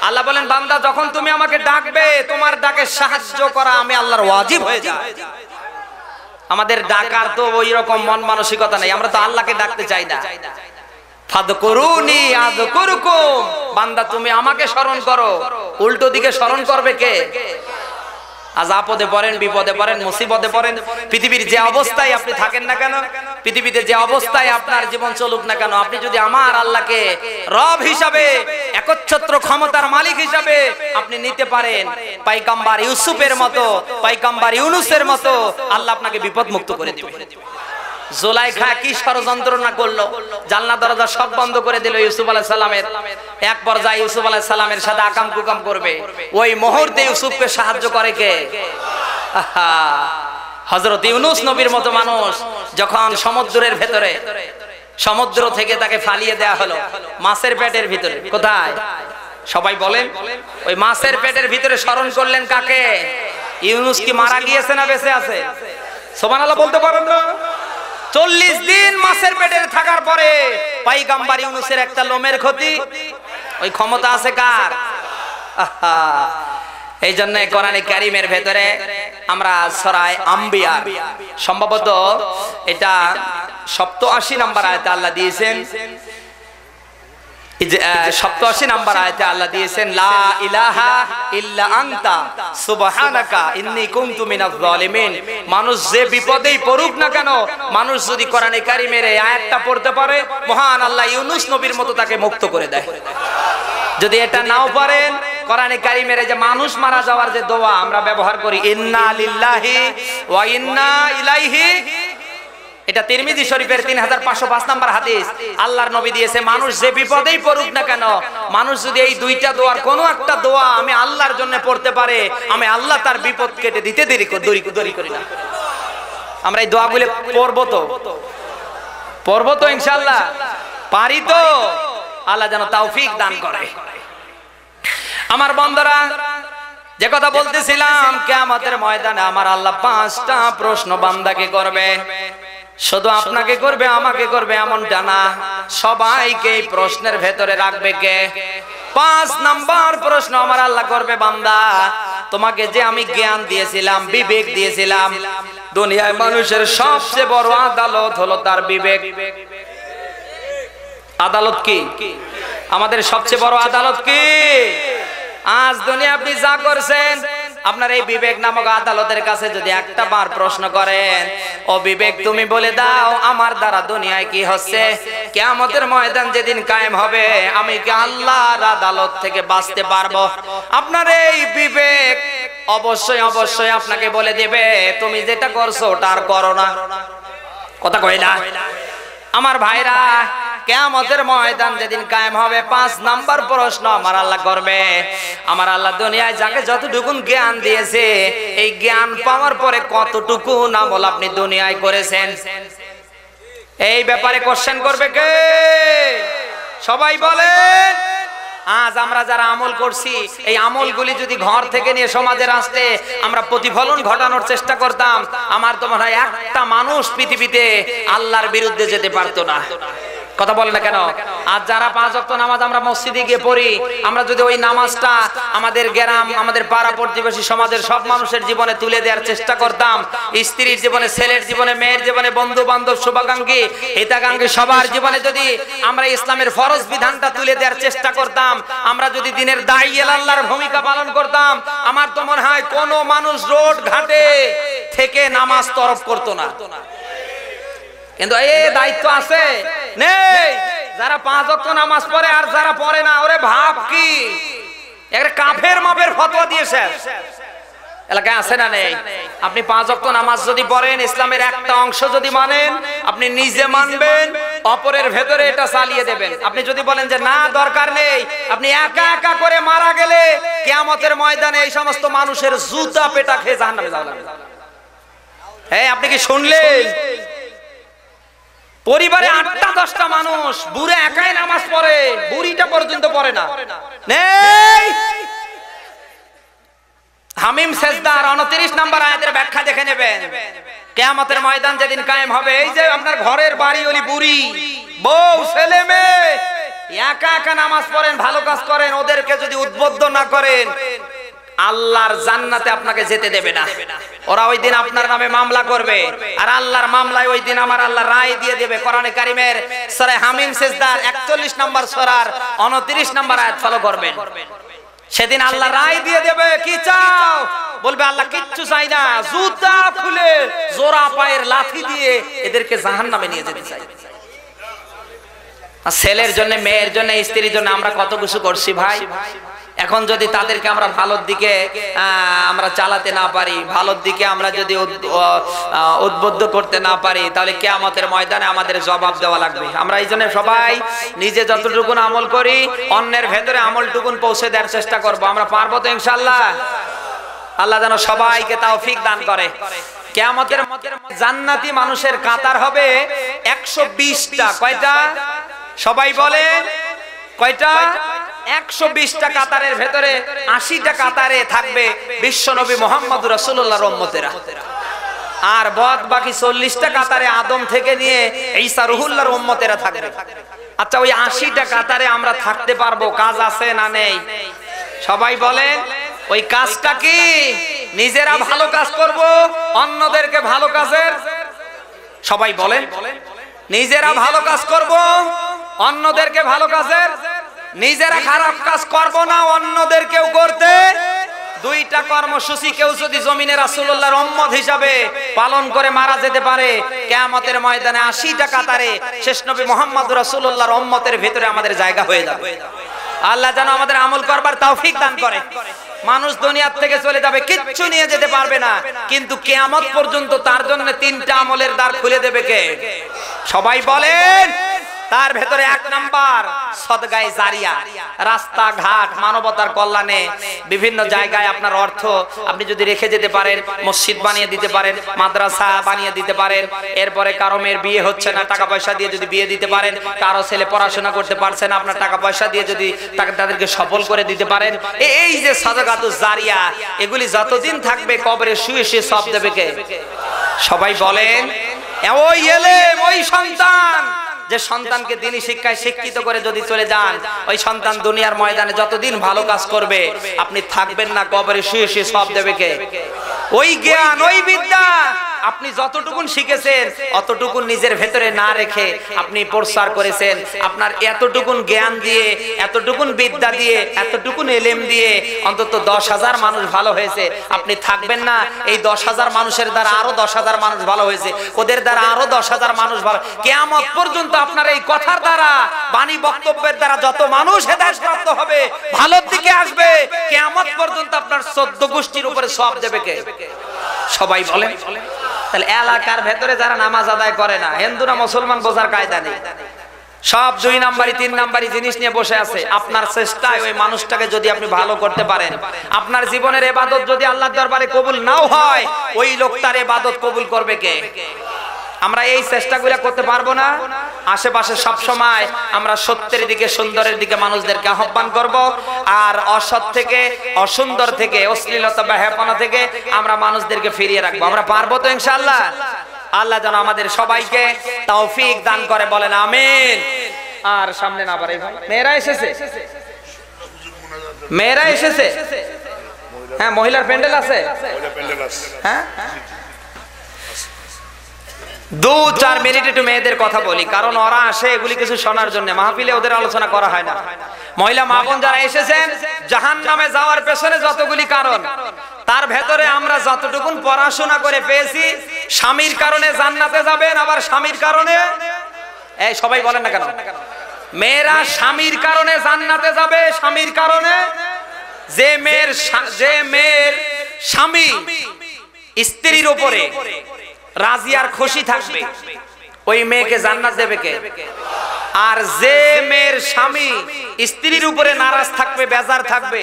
S1: আল্লাহ বলেন বান্দা যখন তুমি আমাকে ডাকবে, তোমার ডাকে সাহায্য করা আমি আল্লাহর ওয়াজিব হয়ে যায়। আমাদের ডাকার তো ওই রকম মন মানসিকতা নেই, আমরা তো আল্লাহকে ডাকতে চাই না। ফাদকুরুনি আযকুরকুম, বান্দা তুমি আমাকে স্মরণ করো। উল্টো দিকে স্মরণ করবে কে? আজ আপদে পড়েন, বিপদে পড়েন, মুসিবতে পড়েন, পৃথিবীর যে অবস্থায় আপনি থাকেন না কেন, পৃথিবীতে যে অবস্থায় আপনার জীবন চলুক না কেন, আপনি যদি আমার আল্লাহকে রব হিসাবে, একচ্ছত্র ক্ষমতার মালিক হিসাবে আপনি নিতে পারেন, পয়গম্বর ইউসুফের মতো, পয়গম্বর ইউনূসের মতো, আল্লাহ আপনাকে বিপদ মুক্ত করে দিবেন। জুলাইখা কি ষড়যন্ত্র না করলো, জানলা দরজা সব বন্ধ করে দিল ইউসুফ আলাইহিস সালামের। এক পর্যায়ে ইউসুফ আলাইহিস সালামের সাথে আকাম কুকাম করবে, ওই মুহূর্তে ইউসুফকে সাহায্য করে কে? হযরত ইউনূস নবীর মতো মানুষ যখন সমুদ্রের ভেতরে, সমুদ্র থেকে তাকে ফালিয়ে দেয়া হলো মাছের পেটের ভিতরে। কোথায়? সবাই বলেন। ওই মাছের পেটের ভিতরে স্মরণ করলেন কাকে? ইউনূস কি মারা গিয়েছে না বেঁচে আছে? সুবহানাল্লাহ বলতে পারেন না? 40 দিন মাছের পেটে থাকার পরে পয়গম্বর ইউনূসের একটা লোমের ক্ষতি, ওই ক্ষমতা আছে কার? এই জন্য কোরআনে কারীমের ভেতরে আমরা সূরা আম্বিয়া, সম্ভবত এটা 87 নম্বর আয়াতে আল্লাহ দিয়েছেন, 87 নম্বর আয়াতে আল্লাহ দিয়েছেন, লা ইলাহা ইল্লা আনতা সুবহানাকা ইন্নী কুনতু মিনাজ জালিমিন। মানুষ যে বিপদেই পড়ুক না কেন, মানুষ যদি কোরআনে কারীমের এই আয়াতটা পড়তে পারে, মহান আল্লাহ ইউনূস নবীর মতো তাকে মুক্ত করে দেয়। যদি এটা নাও পারেন, কোরআনে কারীমের যে মানুষ মারা যাওয়ার যে দোয়া আমরা ব্যবহার করি, ইন্না লিল্লাহি ওয়া ইন্না ইলাইহি, এটা তিরমিজি শরীফের 3505 নম্বর হাদিস। আল্লাহর নবী দিয়েছে, মানুষ যে বিপদেই পড়ুক না কেন, মানুষ যদি এই দুইটা দোয়ার কোনো একটা দোয়া আমি আল্লাহর জন্য পড়তে পারে, আমি আল্লাহ তার বিপদ কেটে দিতে দেরি করি না। আমরা এই দোয়াগুলো পড়বো তো ইনশাআল্লাহ, পারি তো? আল্লাহ যেন তৌফিক দান করে। আমার বান্দারা, যে কথা বলতেছিলাম, কিয়ামতের ময়দানে আমার আল্লাহ 5টা প্রশ্ন বান্দাকে করবে। শুধু আপনাকে করবে, আমাকে করবে এমনটা না, সবাইকে এই প্রশ্নের ভেতরে রাখবে কে? 5 নাম্বার প্রশ্ন আমার আল্লাহ করবে, বান্দা তোমাকে যে আমি জ্ঞান দিয়েছিলাম, বিবেক দিয়েছিলাম, দুনিয়ায় মানুষের সবচেয়ে বড় আদালত হলো তার বিবেক। আদালত কি? আমাদের সবচেয়ে বড় আদালত কি? আজ দুনিয়া আপনি যা করছেন, আপনার এই বিবেক নামক আদালতের কাছে যদি একটা বার প্রশ্ন করেন, ও বিবেক তুমি বলে দাও আমার দ্বারা দুনিয়ায় কি হচ্ছে, কিয়ামতের ময়দান যেদিন কায়েম হবে আমি কি আল্লাহর আদালত থেকে বাঁচতে পারবো? আপনার এই বিবেক অবশ্যই আপনাকে বলে দেবে তুমি যেটা করছো ওটা আর করো না। কথা কই না আমার ভাইরা? কিয়ামতের ময়দান যেদিন কায়েম হবে, 5 নাম্বার প্রশ্ন আমার আল্লাহ করবে। আমার আল্লাহ দুনিয়ায় যাকে যতটুকু জ্ঞান দিয়েছে, এই জ্ঞান পাওয়ার পরে কতটুকু আমল আপনি দুনিয়ায় করেছেন, এই ব্যাপারে কোশ্চেন করবে কে? সবাই বলেন। আজ আমরা যারা আমল করছি, এই আমলগুলি যদি ঘর থেকে নিয়ে সমাজে আসতে আমরা প্রতিফলন ঘটানোর চেষ্টা করতাম, আমার তো মনে হয় একটা মানুষ পৃথিবীতে আল্লাহর বিরুদ্ধে যেতে পারতো না। কথা বলে না কেন? আর যারা 5 ওয়াক্ত নামাজ আমরা মসজিদে গিয়ে পড়ি, আমরা যদি ওই নামাজটা আমাদের গ্রাম, আমাদের পাড়া প্রতিবেশী সমাজের সব মানুষের জীবনে তুলে দেওয়ার চেষ্টা করতাম, স্ত্রীর জীবনে, ছেলের জীবনে, মেয়ের জীবনে, বন্ধু বান্ধব, শুভাকাঙ্ক্ষী, হিতাকাঙ্ক্ষী সবার জীবনে যদি আমরা ইসলামের ফরজ বিধানটা তুলে দেওয়ার চেষ্টা করতাম, আমরা যদি দিনের দায়ী আল্লাহর ভূমিকা পালন করতাম, আমার তো মনে হয় কোনো মানুষ রোড ঘাটে থেকে নামাজ তরফ করতো না। কিন্তু এই দায়িত্ব আছে নেই? যারা 5 ওয়াক্ত নামাজ পড়ে আর যারা পড়ে না, ওরে ভাব কি একটা কাফের মাপের ফতোয়া দিয়েছে এলাকায় আছে না নেই? আপনি 5 ওয়াক্ত নামাজ যদি পড়েন, ইসলামের একটা অংশ যদি মানেন, আপনি নিজে মানবেন, অপরের ভেতরে এটা চালিয়ে দেবেন। আপনি যদি বলেন যে না দরকার নেই, আপনি একা একা করে মারা গেলে কিয়ামতের ময়দানে এই সমস্ত মানুষের জুতা পেটা খেয়ে জাহান্নামে যাওয়া লাগবে। হ্যাঁ, আপনি কি শুনলেন? পরিবারে 8টা 10টা মানুষ, বুড়া একাই নামাজ পড়ে, বুড়িটা পর্যন্ত পড়ে না। নেই হামিম সেজদার 29 নম্বর আয়াতের ব্যাখ্যা দেখে নেবেন। কিয়ামতের ময়দান যেদিন কায়েম হবে, এই যে আপনার ঘরের বাড়ি ওলি বুড়ি, বউ, ছেলে মেয়ে একা একা নামাজ পড়েন, ভালো কাজ করেন, ওদেরকে যদি উদ্বুদ্ধ না করেন, আল্লাহর জান্নাতে আপনাকে যেতে দেবে না। ওরা ওই দিন আপনার নামে মামলা করবে, আর আল্লাহর মামলায় ওই দিন আমার আল্লাহ রায় দিয়ে দেবে। কোরআনে কারিমের সূরা হামিম সেজদার 41 নম্বর সূরার 29 নম্বর আয়াত ফলো করবেন। সেদিন আল্লাহ রায় দিয়ে দেবে, কি চাও? বলবে আল্লাহ কিচ্ছু চাই না, জুতা খুলে জোড়া পায়ের লাথি দিয়ে এদেরকে জাহান্নামে নিয়ে যেতে চাই। ছেলের জন্য, মেয়ের জন্য, স্ত্রীর জন্য আমরা কত কিছু করছি ভাই। এখন যদি তাদেরকে আমরা ভালোর দিকে আমরা চালাতে না পারি, ভালোর দিকে আমরা যদি উদ্বুদ্ধ করতে না পারি, তাহলে কিয়ামতের ময়দানে আমাদের জবাব দেওয়া লাগবে। আমরা এই জন্য সবাই নিজে যতটুকুন আমল করি, অন্যের ভেতরে আমলটুকুন পৌঁছে দেওয়ার চেষ্টা করব। আমরা পারবো তো ইনশাআল্লাহ? আল্লাহ যেন সবাইকে তৌফিক দান করে। কিয়ামতের জান্নাতি মানুষের কাতার হবে 120টা। কয়টা? সবাই বলেন কয়টা? 120টা কাতারের ভেতরে 80টা কাতারে থাকবে বিশ্বনবী মুহাম্মদুর রাসূলুল্লাহর উম্মতেরা, আর বাকি 40টা কাতারে আদম থেকে নিয়ে ঈসা রুহুল্লাহর উম্মতেরা থাকবে। আচ্ছা, ওই 80টা কাতারে আমরা থাকতে পারবো? কাজ আছে না নেই? সবাই বলেন ওই কাজটা কি? নিজেরা ভালো কাজ করব, অন্যদেরকে ভালো কাজের, সবাই বলেন নিজেরা ভালো কাজ করব, অন্যদেরকে ভালো কাজের, নিজেরা খারাপ কাজ করব না, অন্যদেরকেও করতে। 2টা কর্মসূচি কেউ যদি জমিনে রাসূলুল্লাহর উম্মত হিসাবে পালন করে মারা যেতে পারে, কিয়ামতের ময়দানে 80টা কাতারে শেষ নবী মুহাম্মদুর রাসূলুল্লাহর উম্মতের ভিতরে আমাদের জায়গা হয়ে যাবে। আল্লাহ যেন আমাদের আমল করবার তৌফিক দান করে। মানুষ দুনিয়ার থেকে চলে যাবে, কিচ্ছু নিয়ে যেতে পারবে না, কিন্তু কিয়ামত পর্যন্ত তার জন্য 3টা আমলের দ্বার খুলে দেবে কে? সবাই বলেন। তার ভেতরে 1 নাম্বার সদকায়ে জারিয়া, রাস্তাঘাট মানবতার কল্যাণে বিভিন্ন জায়গায় আপনার অর্থ আপনি যদি রেখে যেতে পারেন, মসজিদ বানিয়ে দিতে পারেন, মাদ্রাসা বানিয়ে দিতে পারেন, এরপরে কারো মেয়ের বিয়ে হচ্ছে না, টাকা পয়সা দিয়ে যদি বিয়ে দিতে পারেন, কারো ছেলে পড়াশোনা করতে পারছে না, আপনার টাকা পয়সা দিয়ে যদি তাদেরকে সফল করে দিতে পারেন, এই যে সাদাকাতুজ জারিয়া, এগুলি যতদিন থাকবে কবরে শুয়ে শুয়ে সব দেবে কে? সবাই বলেন। ওই এলেম, ওই সন্তান, যে সন্তানকে দ্বীনি শিক্ষায় শিক্ষিত করে যদি চলে যান, ওই সন্তান দুনিয়ার ময়দানে যতদিন ভালো কাজ করবে, আপনি থাকবেন না, কবরে শুয়ে শুয়ে সব দেবে কে? ওই জ্ঞান, ওই বিদ্যা আপনি যতটুকুন শিখেছেন অতটুকুন নিজের ভেতরে না রেখে আপনি প্রচার করেছেন। আপনার এতটুকুন জ্ঞান দিয়ে, এতটুকুন বিদ্যা দিয়ে, এতটুকুন এলেম দিয়ে অন্তত 10,000 মানুষ ভালো হয়েছে, আপনি থাকবেন না? এই 10,000 মানুষের দ্বারা আরো 10,000 মানুষ ভালো হয়েছে, ওদের দ্বারা আরো 10,000 মানুষ ভালো। কিয়ামত পর্যন্ত আপনার এই কথার দ্বারা, বাণী বক্তব্যের দ্বারা যত মানুষ হেদায়েতপ্রাপ্ত হবে, ভালোর দিকে আসবে, কিয়ামত পর্যন্ত আপনার 14 গোষ্ঠীর উপরে সওয়াব দেবে কে? সবাই বলেন। তাহলে এলাকার ভেতরে যারা নামাজ আদায় করে না, হিন্দু না মুসলমান বোঝার কায়দা নেই, সব 2 নাম্বারি 3 নাম্বারি জিনিস নিয়ে বসে আছে। আপনার চেষ্টায় ওই মানুষটাকে যদি আপনি ভালো করতে পারেন, আপনার জীবনের ইবাদত যদি আল্লাহর দরবারে কবুল নাও হয়, ওই লোকটার ইবাদত কবুল করবে কে? আমরা এই চেষ্টাগুলো করতে পারবো না। আশেপাশে সব সময় আমরা সত্যের দিকে, সুন্দরের দিকে মানুষদেরকে আহ্বান করব, আর অসৎ থেকে, অসুন্দর থেকে, অশ্লীলতা বা হেপনা থেকে আমরা মানুষদেরকে ফিরিয়ে রাখবো। আমরা পারবো তো ইনশাআল্লাহ? আল্লাহ যেন আমাদের সবাইকে তৌফিক দান করে, বলেন আমিন। আর সামনে না বাড়াই ভাই, মেয়েরা এসেছে, মেয়েরা এসেছে। হ্যাঁ, মহিলার প্যান্ডেল আছে, হ্যাঁ। 2-4 মিনিট একটু মেয়েদের কথা বলি, কারণ ওরা আসে এগুলি কিছু শোনার জন্য, মাহফিলে ওদের আলোচনা করা হয় না। মহিলা মা বোন যারা এসেছেন, জাহান্নামে যাওয়ার পেছনে যতগুলি কারণ, তার ভেতরে আমরা যতটুকু পড়াশোনা করে পেয়েছি, স্বামীর কারণে জান্নাতে যাবেন, আবার স্বামীর কারণে, এই সবাই বলেন না কেন, মেয়েরা স্বামীর কারণে জান্নাতে যাবে, স্বামীর কারণে। যে মেয়ের স্বামী স্ত্রীর উপরে রাজি আর খুশি থাকবে, ওই মেয়েকে জান্নাত দেবে কে? আর যে মেয়ের স্বামী স্ত্রীর উপরে নারাজ থাকবে, বেজার থাকবে,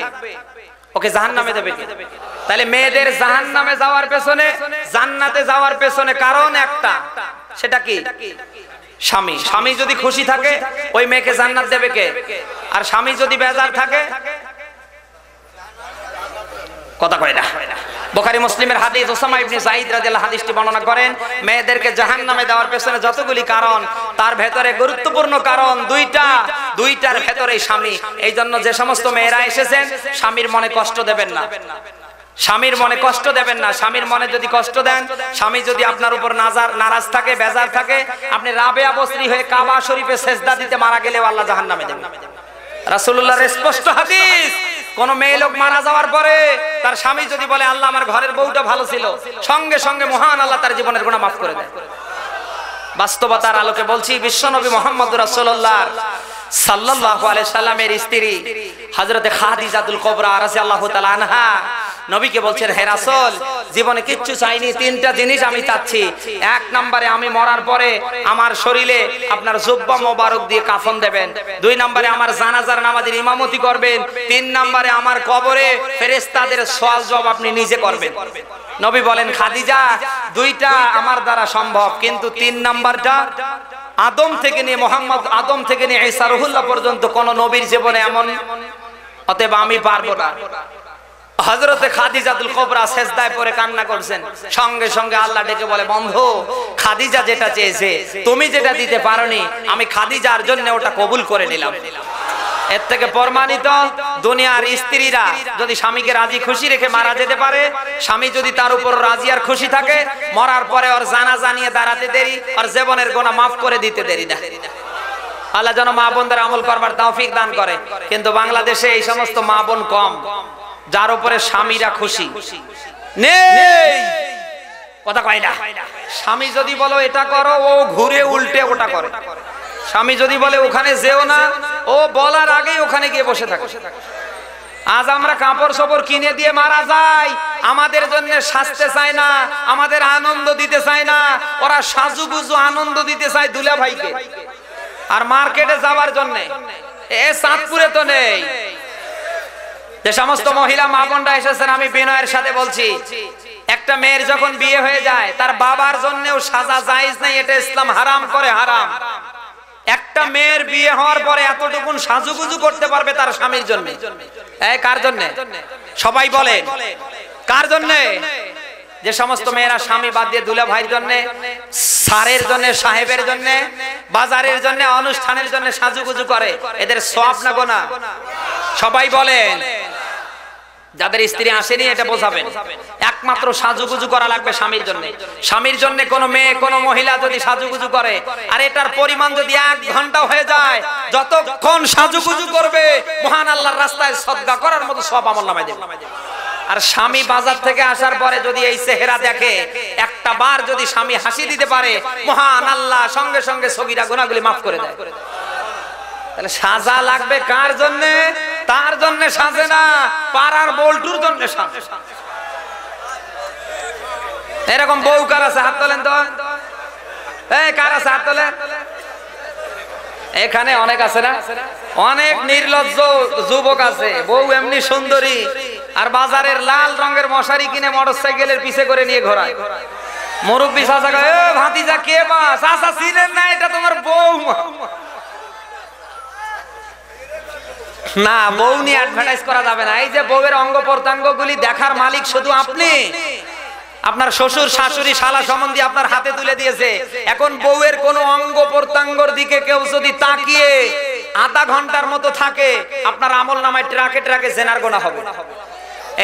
S1: ওকে জাহান্নামে দেবে কে? তাহলে মেয়েদের জাহান্নামে যাওয়ার পেছনে, জান্নাতে যাওয়ার পেছনে কারণ একটা, সেটা কি? স্বামী। স্বামী যদি খুশি থাকে, ওই মেয়েকে জান্নাত দেবে কে? আর স্বামী যদি বেজার থাকে, কথা কয় না। বুখারী মুসলিমের হাদিস, উসামা ইবনে যায়েদ রাদিয়াল্লাহু হাদিসটি বর্ণনা করেন, মেয়েদেরকে জাহান্নামে দেওয়ার পেছনে যতগুলি কারণ, তার ভেতরে গুরুত্বপূর্ণ কারণ দুইটার ভেতরে স্বামী। এই জন্য যে সমস্ত মেয়েরা এসেছেন, স্বামীর মনে কষ্ট দেবেন না, স্বামীর মনে কষ্ট দেবেন না। স্বামীর মনে যদি কষ্ট দেন, স্বামী যদি আপনার উপর নারাজ থাকে, বেজার থাকে, আপনি রাবেয়া বসরি হয়ে কাবা শরীফে সেজদা দিতে মারা গেলেও আল্লাহ জাহান্নামে দেবেন। রাসূলুল্লাহর স্পষ্ট হাদিস, কোন মেয়ে লোক মারা যাওয়ার পরে তার স্বামী যদি বলে আল্লাহ আমার ঘরের বউটা ভালো ছিল, সঙ্গে সঙ্গে মহান আল্লাহ তার জীবনের গুনাহ মাফ করে দেয়। বাস্তবতার আলোকে বলছি, বিশ্বনবী মুহাম্মদুর রাসূলুল্লাহ সাল্লাল্লাহু আলাইহি সাল্লামের স্ত্রী হযরতে খাদিজাতুল কুবরা রাদিয়াল্লাহু তাআলা আনহা নবীকে বলছেন, হে রাসূল, জীবনে কিচ্ছু চাইনি, 3টা জিনিস আমি চাচ্ছি। 1 নম্বরে আমি মরার পরে আমার শরীরে আপনার জুব্বা মোবারক দিয়ে কাফন দেবেন। 2 নম্বরে আমার জানাজার নামাজের ইমামতি করবেন। 3 নম্বরে আমার কবরে ফেরেশতাদের সওয়াল জবাব আপনি নিজে করবেন। নবী বলেন, খাদিজা, 2টা আমার দ্বারা সম্ভব, কিন্তু 3 নাম্বারটা আদম থেকে নিয়ে মোহাম্মদ, আদম থেকে নিয়ে ঈসা রুহুল্লাহ পর্যন্ত কোন নবীর জীবনে এমন, অতএব আমি পারবো না। হযরতে খাদিজাতুল কুবরা সেজদায় পড়ে কান্না করছেন। সঙ্গে সঙ্গে আল্লাহ ডেকে বলে, বন্ধু, খাদিজা যেটা চেয়েছে, তুমি যেটা দিতে পারোনি, আমি খাদিজার জন্য ওটা কবুল করে নিলাম। এর থেকে প্রমাণিত, দুনিয়ার স্ত্রীরা যদি স্বামীকে রাজি খুশি রেখে মারা যেতে পারে, স্বামী যদি তার উপর রাজি আর খুশি থাকে, মরার পরে ওর জানাজা নিয়ে দাঁড়াতে দেরি, আর জীবনের গুনাহ মাফ করে দিতে দেরি না। আল্লাহ যেন মা বোনদের আমল করবার তৌফিক দান করে। কিন্তু বাংলাদেশে এই সমস্ত মা বোন কম, যার উপরে স্বামীরা খুশি নেই, কথা কয় না। স্বামী যদি বলো এটা করো, ও ঘুরে উল্টে ওটা করে। স্বামী যদি বলে ওখানে যেও না, ও বলার আগেই ওখানে গিয়ে বসে থাকে। আজ আমরা কাপড় সপড় কিনে দিয়ে মারা যাই, আমাদের জন্য সাজতে চায় না, আমাদের আনন্দ দিতে চায় না, ওরা সাজুগুজু আনন্দ দিতে চায় দুলা ভাইকে। আর মার্কেটে যাওয়ার জন্য, এ চাঁদপুরে তো নেই। যে সমস্ত মহিলা মা বোনরা এসেছেন, আমি বিনয়ের সাথে বলছি, একটা মেয়ের যখন বিয়ে হয়ে যায়, তার বাবার জন্যও সাজা জায়েজ নাই, এটা ইসলাম হারাম করে, হারাম। একটা মেয়ের বিয়ে হওয়ার পরে এতটুকুন সাজুগুজু করতে পারবে তার স্বামীর জন্য। এই কার জন্য? সবাই বলেন, কার জন্য? যে সমস্ত মেয়েরা স্বামী বাদ দিয়ে দুলা ভাইয়ের জন্য, স্যারের জন্য, সাহেবের জন্য, বাজারের জন্য, অনুষ্ঠানের জন্য সাজুগুজু করে, এদের সওয়াব না গুনাহ? সবাই বলেন। যাদের স্ত্রী আসেনি এটা বোঝাবেন, একমাত্র সাজুগুজু করা লাগবে স্বামীর জন্য। স্বামীর জন্য কোন মেয়ে, কোন মহিলা যদি সাজুগুজু করে, আর এটার পরিমাণ যদি 1 ঘন্টা হয়ে যায়, যতক্ষণ সাজুগুজু করবে, মহান আল্লাহর রাস্তায় সদকা করার মতো সব আমলনামায় দেবে। আর স্বামী বাজার থেকে আসার পরে যদি এই চেহারা দেখে, একটা বার যদি স্বামী হাসি দিতে পারে, মহান আল্লাহ সঙ্গে সঙ্গে সগীরা গুনাহগুলি মাফ করে দেয়। তাহলে সাজা লাগবে কার জন্য? তার জন্য সাজে না, পাড়ার বল্টুর জন্য সাজে। এরকম বউ কার আছে? হাত তোলেন তো। এই কার আছে? হাত তোলেন। এখানে অনেক আছে না? অনেক নির্লজ্জ যুবক আছে, বউ এমনি সুন্দরী, আর বাজারের লাল রঙের মশারি কিনে মোটরসাইকেলের পিছে করে নিয়ে ঘোরায়। মুরব্বি চাচা কয়, এ ভাতিজা কে বা? চাচা চিনেন না, এটা তোমার বউ। না, বউ নিয়ে অ্যাডভার্টাইজ করা যাবে না। এই যে বউয়ের অঙ্গ প্রত্যঙ্গ গুলি দেখার মালিক শুধু আপনি। আপনার শ্বশুর শাশুড়ি শালা সম্বন্ধী আপনার হাতে তুলে দিয়েছে, এখন বউয়ের কোনো অঙ্গ প্রত্যঙ্গর দিকে কেউ যদি তাকিয়ে আধা ঘন্টার মতো থাকে, আপনার আমল নামায় ট্রাকে ট্রাকে জেনার গোনা হবে।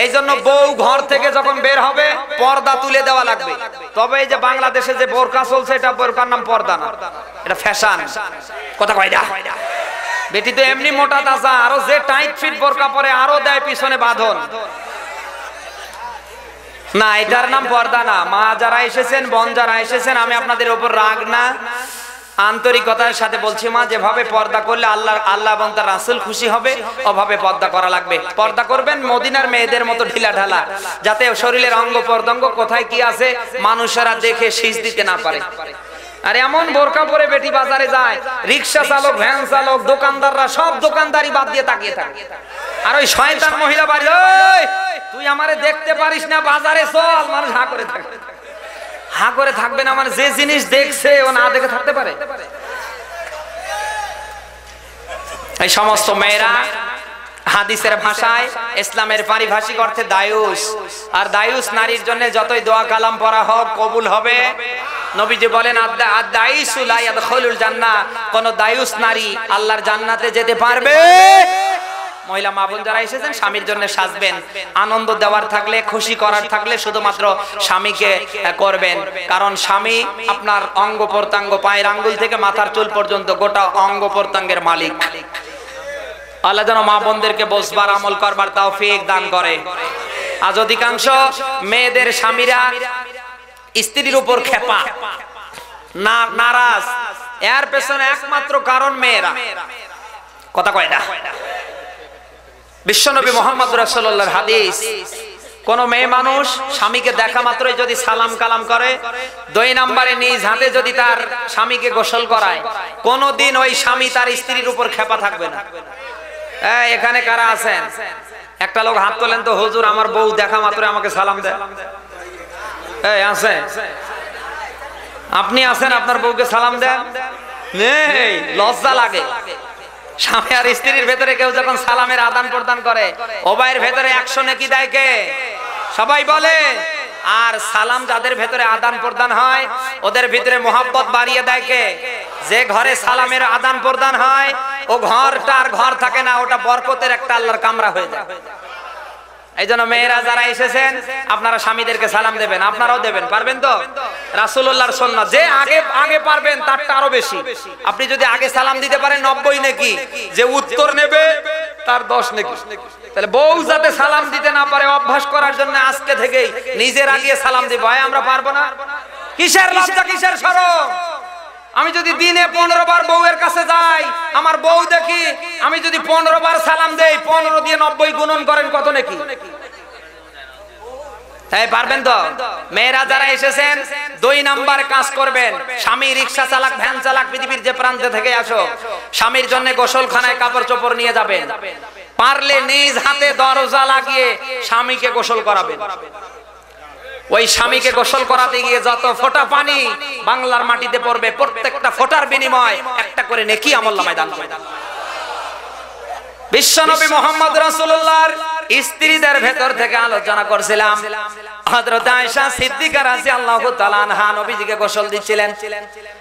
S1: এই জন্য বউ ঘর থেকে যখন বের হবে পর্দা তুলে দেওয়া লাগবে। তবে এই যে বাংলাদেশে যে বোরকা চলছে, এটা বোরকার নাম পর্দা না, এটা ফ্যাশন। কথা কয়টা বেটি তো এমনি মোটা তাজা, আরো যে টাইট ফিট বোরকা পরে আরো দেয় পিছনে বাঁধন। না, এটার নাম পর্দা না। মা যারা এসেছেন, বোন যারা এসেছেন, আমি আপনাদের উপর রাগ না, আন্তরিকতার সাথে বলছি, মা যেভাবে পর্দা করলে আল্লাহ এবং তার রাসূল খুশি হবে, ওভাবে পর্দা করা লাগবে। পর্দা করবেন মদিনার মেয়েদের মতো ঢিলা ঢালা, যাতে শরীরের অঙ্গ প্রত্যঙ্গ কোথায় কি আছে মানুষেরা দেখে শীষ দিতে না পারে। আর এমন বোরকা পরে বেটি বাজারে যায়, রিক্সা চালক, ভ্যান চালক, দোকানদাররা সব দোকানদারি বাদ দিয়ে তাকিয়ে থাকে। আর ওই শয়তান মহিলা বাড়ি, ওই তুই আমারে দেখতে পারিস না, বাজারে চল, মানুষ হা করে থাকে। হা করে থাকবে না মানে যে জিনিস দেখছে ও না দেখে থাকতে পারে? এই সমস্ত মেয়েরা হাদিসের ভাষায়, ইসলামের পারিভাষিক অর্থে দায়ুস। আর দায়ুস নারীর জন্য যতই দোয়া কালাম পড়া হোক কবুল হবে। নবীজি বলেন আদ-দায়িসু লা ইয়াদখুলুল জান্নাহ, কোন দায়ুস নারী আল্লাহর জান্নাতে যেতে পারবে। মহিলা মা বোন যারা এসেছেন, স্বামীর জন্য সাজবেন। আনন্দ দেওয়ার থাকলে, খুশি করার থাকলে শুধুমাত্র স্বামীকে করবেন, কারণ স্বামী আপনার অঙ্গ প্রত্যঙ্গ, পায়ের আঙ্গুল থেকে মাথার চুল পর্যন্ত গোটা অঙ্গ প্রত্যঙ্গের মালিক। আল্লাহ যেন মা বোনদেরকে বসবার, আমল করবার তৌফিক দান করে। আজ অধিকাংশ মেয়েদের স্বামীরা স্ত্রীর উপর খেপা, নারাজ, এর পেছনে একমাত্র কারণ মেয়েরা। কথা কয়টা? বিশ্বনবী মুহাম্মদ রাসূলুল্লাহর হাদিস, কোন মেয়ে মানুষ স্বামীকে দেখা মাত্রই যদি সালাম কালাম করে, 2 নম্বরে নিজ হাতে যদি তার স্বামীকে গোসল করায়, কোনদিন ওই স্বামী তার স্ত্রীর উপর খেপা থাকবে না। এখানে কারা আছেন? একটা লোক হাত তোলেন তো, হুজুর আমার বউ দেখা মাত্রই আমাকে সালাম দেয়। এই আছে? আপনি আছেন, আপনার বউকে সালাম দেন? নেই, লজ্জা লাগে। স্বামী আর স্ত্রীর ভেতরে কেউ যখন সালামের আদান প্রদান করে, ওবাইয়ের ভেতরে 100 নেকি দেয় কে? সবাই বলে। আর সালাম যাদের ভেতরে আদান প্রদান হয়, ওদের ভিতরে মোহাব্বত বাড়িয়ে দেয় কে? যে ঘরে সালামের আদান প্রদান হয়, ও ঘরটা আর ঘর থাকে না, ওটা বরকতের একটা আল্লাহর কামরা হয়ে যায়। এই জন্য মেয়েরা যারা এসেছেন, আপনারা স্বামীদেরকে সালাম দেবেন, আপনারাও দেবেন। পারবেন তো? রাসূলুল্লাহর সুন্নাত, যে আগে পারবেন তারটা আরো বেশি। আপনি যদি আগে সালাম দিতে পারেন 90 নেকি, যে উত্তর নেবে তার 10 নেকি। তাহলে বউ যাতে সালাম দিতে না পারে, অভ্যাস করার জন্য আজকে থেকেই নিজের আগে সালাম দিব। ভাই আমরা পারবো না? কিসের লজ্জা, কিসের শরম? আমি যদি দিনে 15 বার বউয়ের কাছে যাই, আমার বউ দেখি আমি যদি 15 বার সালাম দেই, 15 দিয়ে 90 গুণন করেন কত নাকি? তাই পারবেন তো? মেয়েরা যারা এসেছেন, 2 নাম্বার কাজ করবেন। স্বামী রিকশা চালাক, ভ্যান চালাক, পৃথিবীর যে প্রান্তে থেকে আসো, স্বামীর জন্য গোসলখানায় কাপড় চোপড় নিয়ে যাবেন। পারলে নিজ হাতে দরজা লাগিয়ে স্বামীকে গোসল করাবেন। ওই স্বামীকে গোসল করাতে গিয়ে যত ফোঁটা পানি বাংলার মাটিতে পড়বে, প্রত্যেকটা ফোঁটার বিনিময় একটা করে নেকি আমলনামায় দান হবে। বিশ্বনবী মুহাম্মদ রাসূলুল্লাহর স্ত্রীদের ভেতর থেকে আলোচনা করছিলাম। হযরত আয়েশা সিদ্দিকা রাদিয়াল্লাহু তাআলা আনহা নবীজিকে গোসল দিচ্ছিলেন।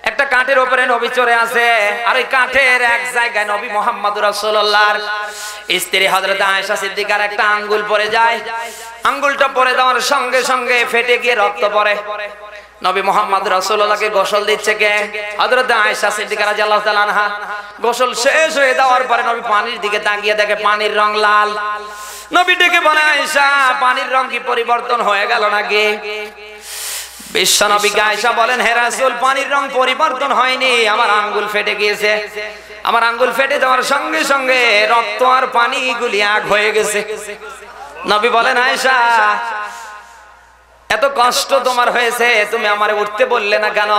S1: একটা কাঠের উপরে নবী চড়ে আছে, আর ওই কাঠের এক জায়গায় নবী মুহাম্মদ রাসূলুল্লাহর স্ত্রী হযরত আয়েশা সিদ্দিকার একটা আঙ্গুল পড়ে যায়। আঙ্গুলটা পড়ে যাওয়ার সঙ্গে সঙ্গে ফেটে গিয়ে রক্ত পড়ে। নবী মুহাম্মদ রাসূলুল্লাহকে গোসল দিচ্ছে কে? হযরত আয়েশা সিদ্দিকা রাদিয়াল্লাহু তাআলা আনহা। গোসল শেষ হয়ে যাওয়ার পরে নবী পানির দিকে তাকিয়ে দেখে পানির রং লাল। নবী ডেকে বলে, আয়েশা পানির রং কি পরিবর্তন হয়ে গেল নাকি? বিশ্বনবী আয়েশা বলেন, হে রাসূল, পানির রং পরিবর্তন হয়নি, আমার আঙ্গুল ফেটে গিয়েছে। আমার আঙ্গুল ফেটে যাওয়ার সঙ্গে সঙ্গে রক্ত আর পানি গুলি এক হয়ে গেছে। নবী বলেন, আয়েশা এত কষ্ট তোমার হয়েছে, তুমি আমারে উঠতে বললে না কেন?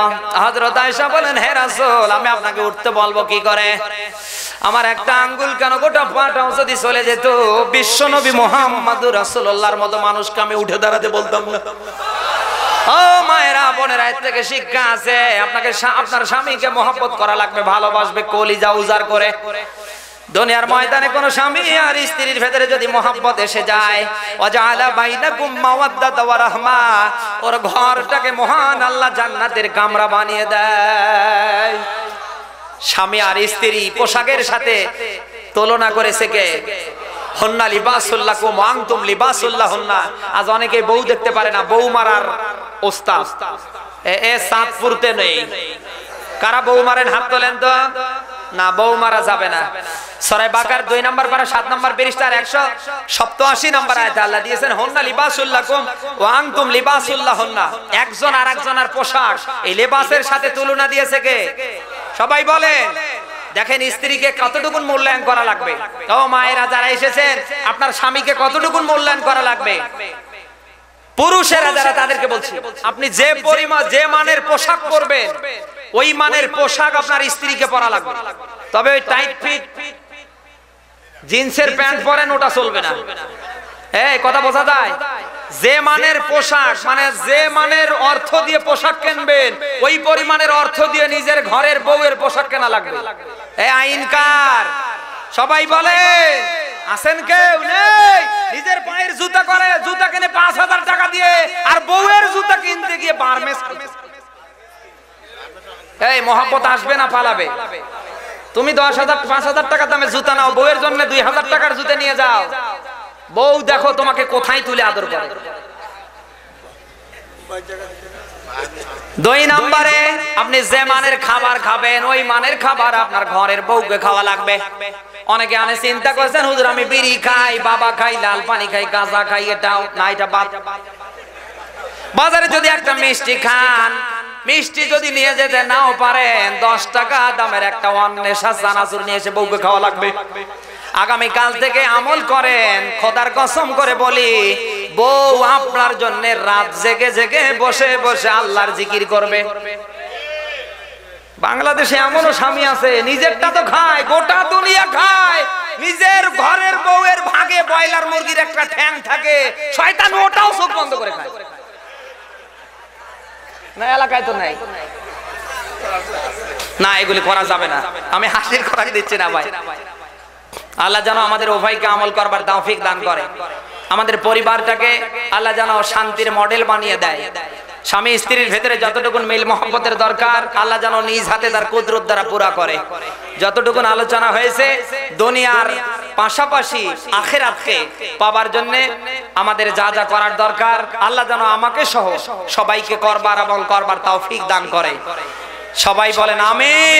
S1: হযরত আয়েশা বলেন, হে রাসূল, আমি আপনাকে উঠতে বলবো কি করে? আমার একটা আঙ্গুল কেন, গোটা পাটাও যদি চলে যেত, বিশ্বনবী মুহাম্মদুর রাসূলুল্লাহর মতো মানুষকে আমি উঠে দাঁড়াতে বলতাম না। ও মায়েরা, বোনেরা, এর থেকে শিক্ষা আছে। আপনাকে আপনার স্বামীকে মহব্বত করা লাগবে, ভালোবাসবে, কলিজা উজাড় করে। দুনিয়ার ময়দানে কোন স্বামী আর স্ত্রীর ভেতরে যদি মোহাব্বত এসে যায়, ওয়াজআলা বাইনাকুম মাওয়াদ্দাতা ওয়া রাহমা, ওর ঘরটাকে মহান আল্লাহ জান্নাতের কামরা বানিয়ে দেয়। স্বামী আর স্ত্রী পোশাকের সাথে তুলনা করেছে কে? হুন্না লিবাসুল লাকুম ওয়া আনতুম লিবাসুল লাহুন্না। আজ অনেকে বউ দেখতে পারে না, বউ মারার ওস্তাদ। এ সাতপুরতে নেই, কারা বউ মারেন হাত তোলেন তো। না, বউ মারা যাবে না। সূরা বাকার 2 নম্বর পারা 7 নম্বর পৃষ্ঠার 187 নম্বর আয়াতে আল্লাহ দিয়েছেন হুন্না লিবাসুল লাকুম ওয়া আনতুম লিবাসুল লাহুন্না। একজন আরেকজনের পোশাক, এই লেবাসের সাথে তুলনা দিয়েছে কে? সবাই বলেন। দেখেন স্ত্রীকে কতটুকু মূল্যায়ন করা লাগবে। ও মায়েরা যারা এসেছেন, আপনার স্বামীকে কতটুকু মূল্যায়ন করা লাগবে। পুরুষেরা যারা, তাদেরকে বলছি, আপনি যে পরিমাণ যে মানের পোশাক পরবেন, ওই মানের পোশাক আপনার স্ত্রীকে পরা লাগবে। তবে ওই টাইট ফিট জিন্সের প্যান্ট পরেন, ওটা চলবে না। এই কথা বোঝা যায়? যে মানের পোশাক, মানে যে মানের অর্থ দিয়ে পোশাক কিনবেন, ওই পরিমাণের অর্থ দিয়ে নিজের ঘরের বউয়ের পোশাক কেনা লাগবে। এই আইনকার সবাই বলে, আছেন কেউ? নেই। নিজের পায়ের জুতা করে, জুতা কিনে 5000 টাকা দিয়ে, আর বউয়ের জুতা কিনতে গিয়ে বারমেস। এই মহব্বত আসবে না পালাবে? তুমি 10,000 5000 টাকা দামে জুতা নাও, বউয়ের জন্য 2000 টাকার জুতা নিয়ে যাও। বউ দেখো তোমাকে কোথায় তুলে আদর করে। 2 নম্বরে, আপনি যে মানের খাবার খাবেন, ওই মানের খাবার আপনার ঘরের বউকে খাওয়া লাগবে। অনেকে আনে চিন্তা করছেন, হুজুর আমি বিড়ি খাই, বাবা খাই, লাল পানি খাই, গাঁজা খাই, এটাও না, এটা বাদ। বাজারে যদি একটা মিষ্টি খান, মিষ্টি যদি নিয়ে যেতে নাও পারেন, 10 টাকা দামের একটা অন্বেষা চানাচুর নিয়ে এসে বউকে খাওয়া লাগবে। আগামী কাল থেকে আমল করেন, খোদার কসম করে বলি, বউ আপনার জন্য রাত জেগে জেগে বসে বসে আল্লাহর জিকির করবে। বাংলাদেশে এমনও স্বামী আছে, নিজেরটা তো খায়, গোটা দুনিয়া খায়, নিজের ঘরের বউয়ের ভাগে ব্রয়লার মুরগির একটা ঠ্যাং থাকে, শয়তান ওটাও চোখ বন্ধ করে খায়। না, এলাকায় তো নাই। না, এগুলি করা যাবে না। আমি হাসির কথা দিচ্ছি না ভাই। আল্লাহ যেন আমাদের উভয়কে আমল করবার তৌফিক দান করে। আমাদের পরিবারটাকে আল্লাহ যেন শান্তির মডেল বানিয়ে দেয়। স্বামী স্ত্রীর ভেতরে যতটুকু মিল মহব্বতের দরকার, আল্লাহ যেন নিজ হাতে তার কুদরত দ্বারা পুরা করে। যতটুকু আলোচনা হয়েছে, দুনিয়ার পাশাপাশি আখিরাতকে পাবার জন্য আমাদের যা যা করার দরকার, আল্লাহ যেন আমাকে সহ সবাইকে করবার এবং করবার তৌফিক দান করে। সবাই বলেন আমিন।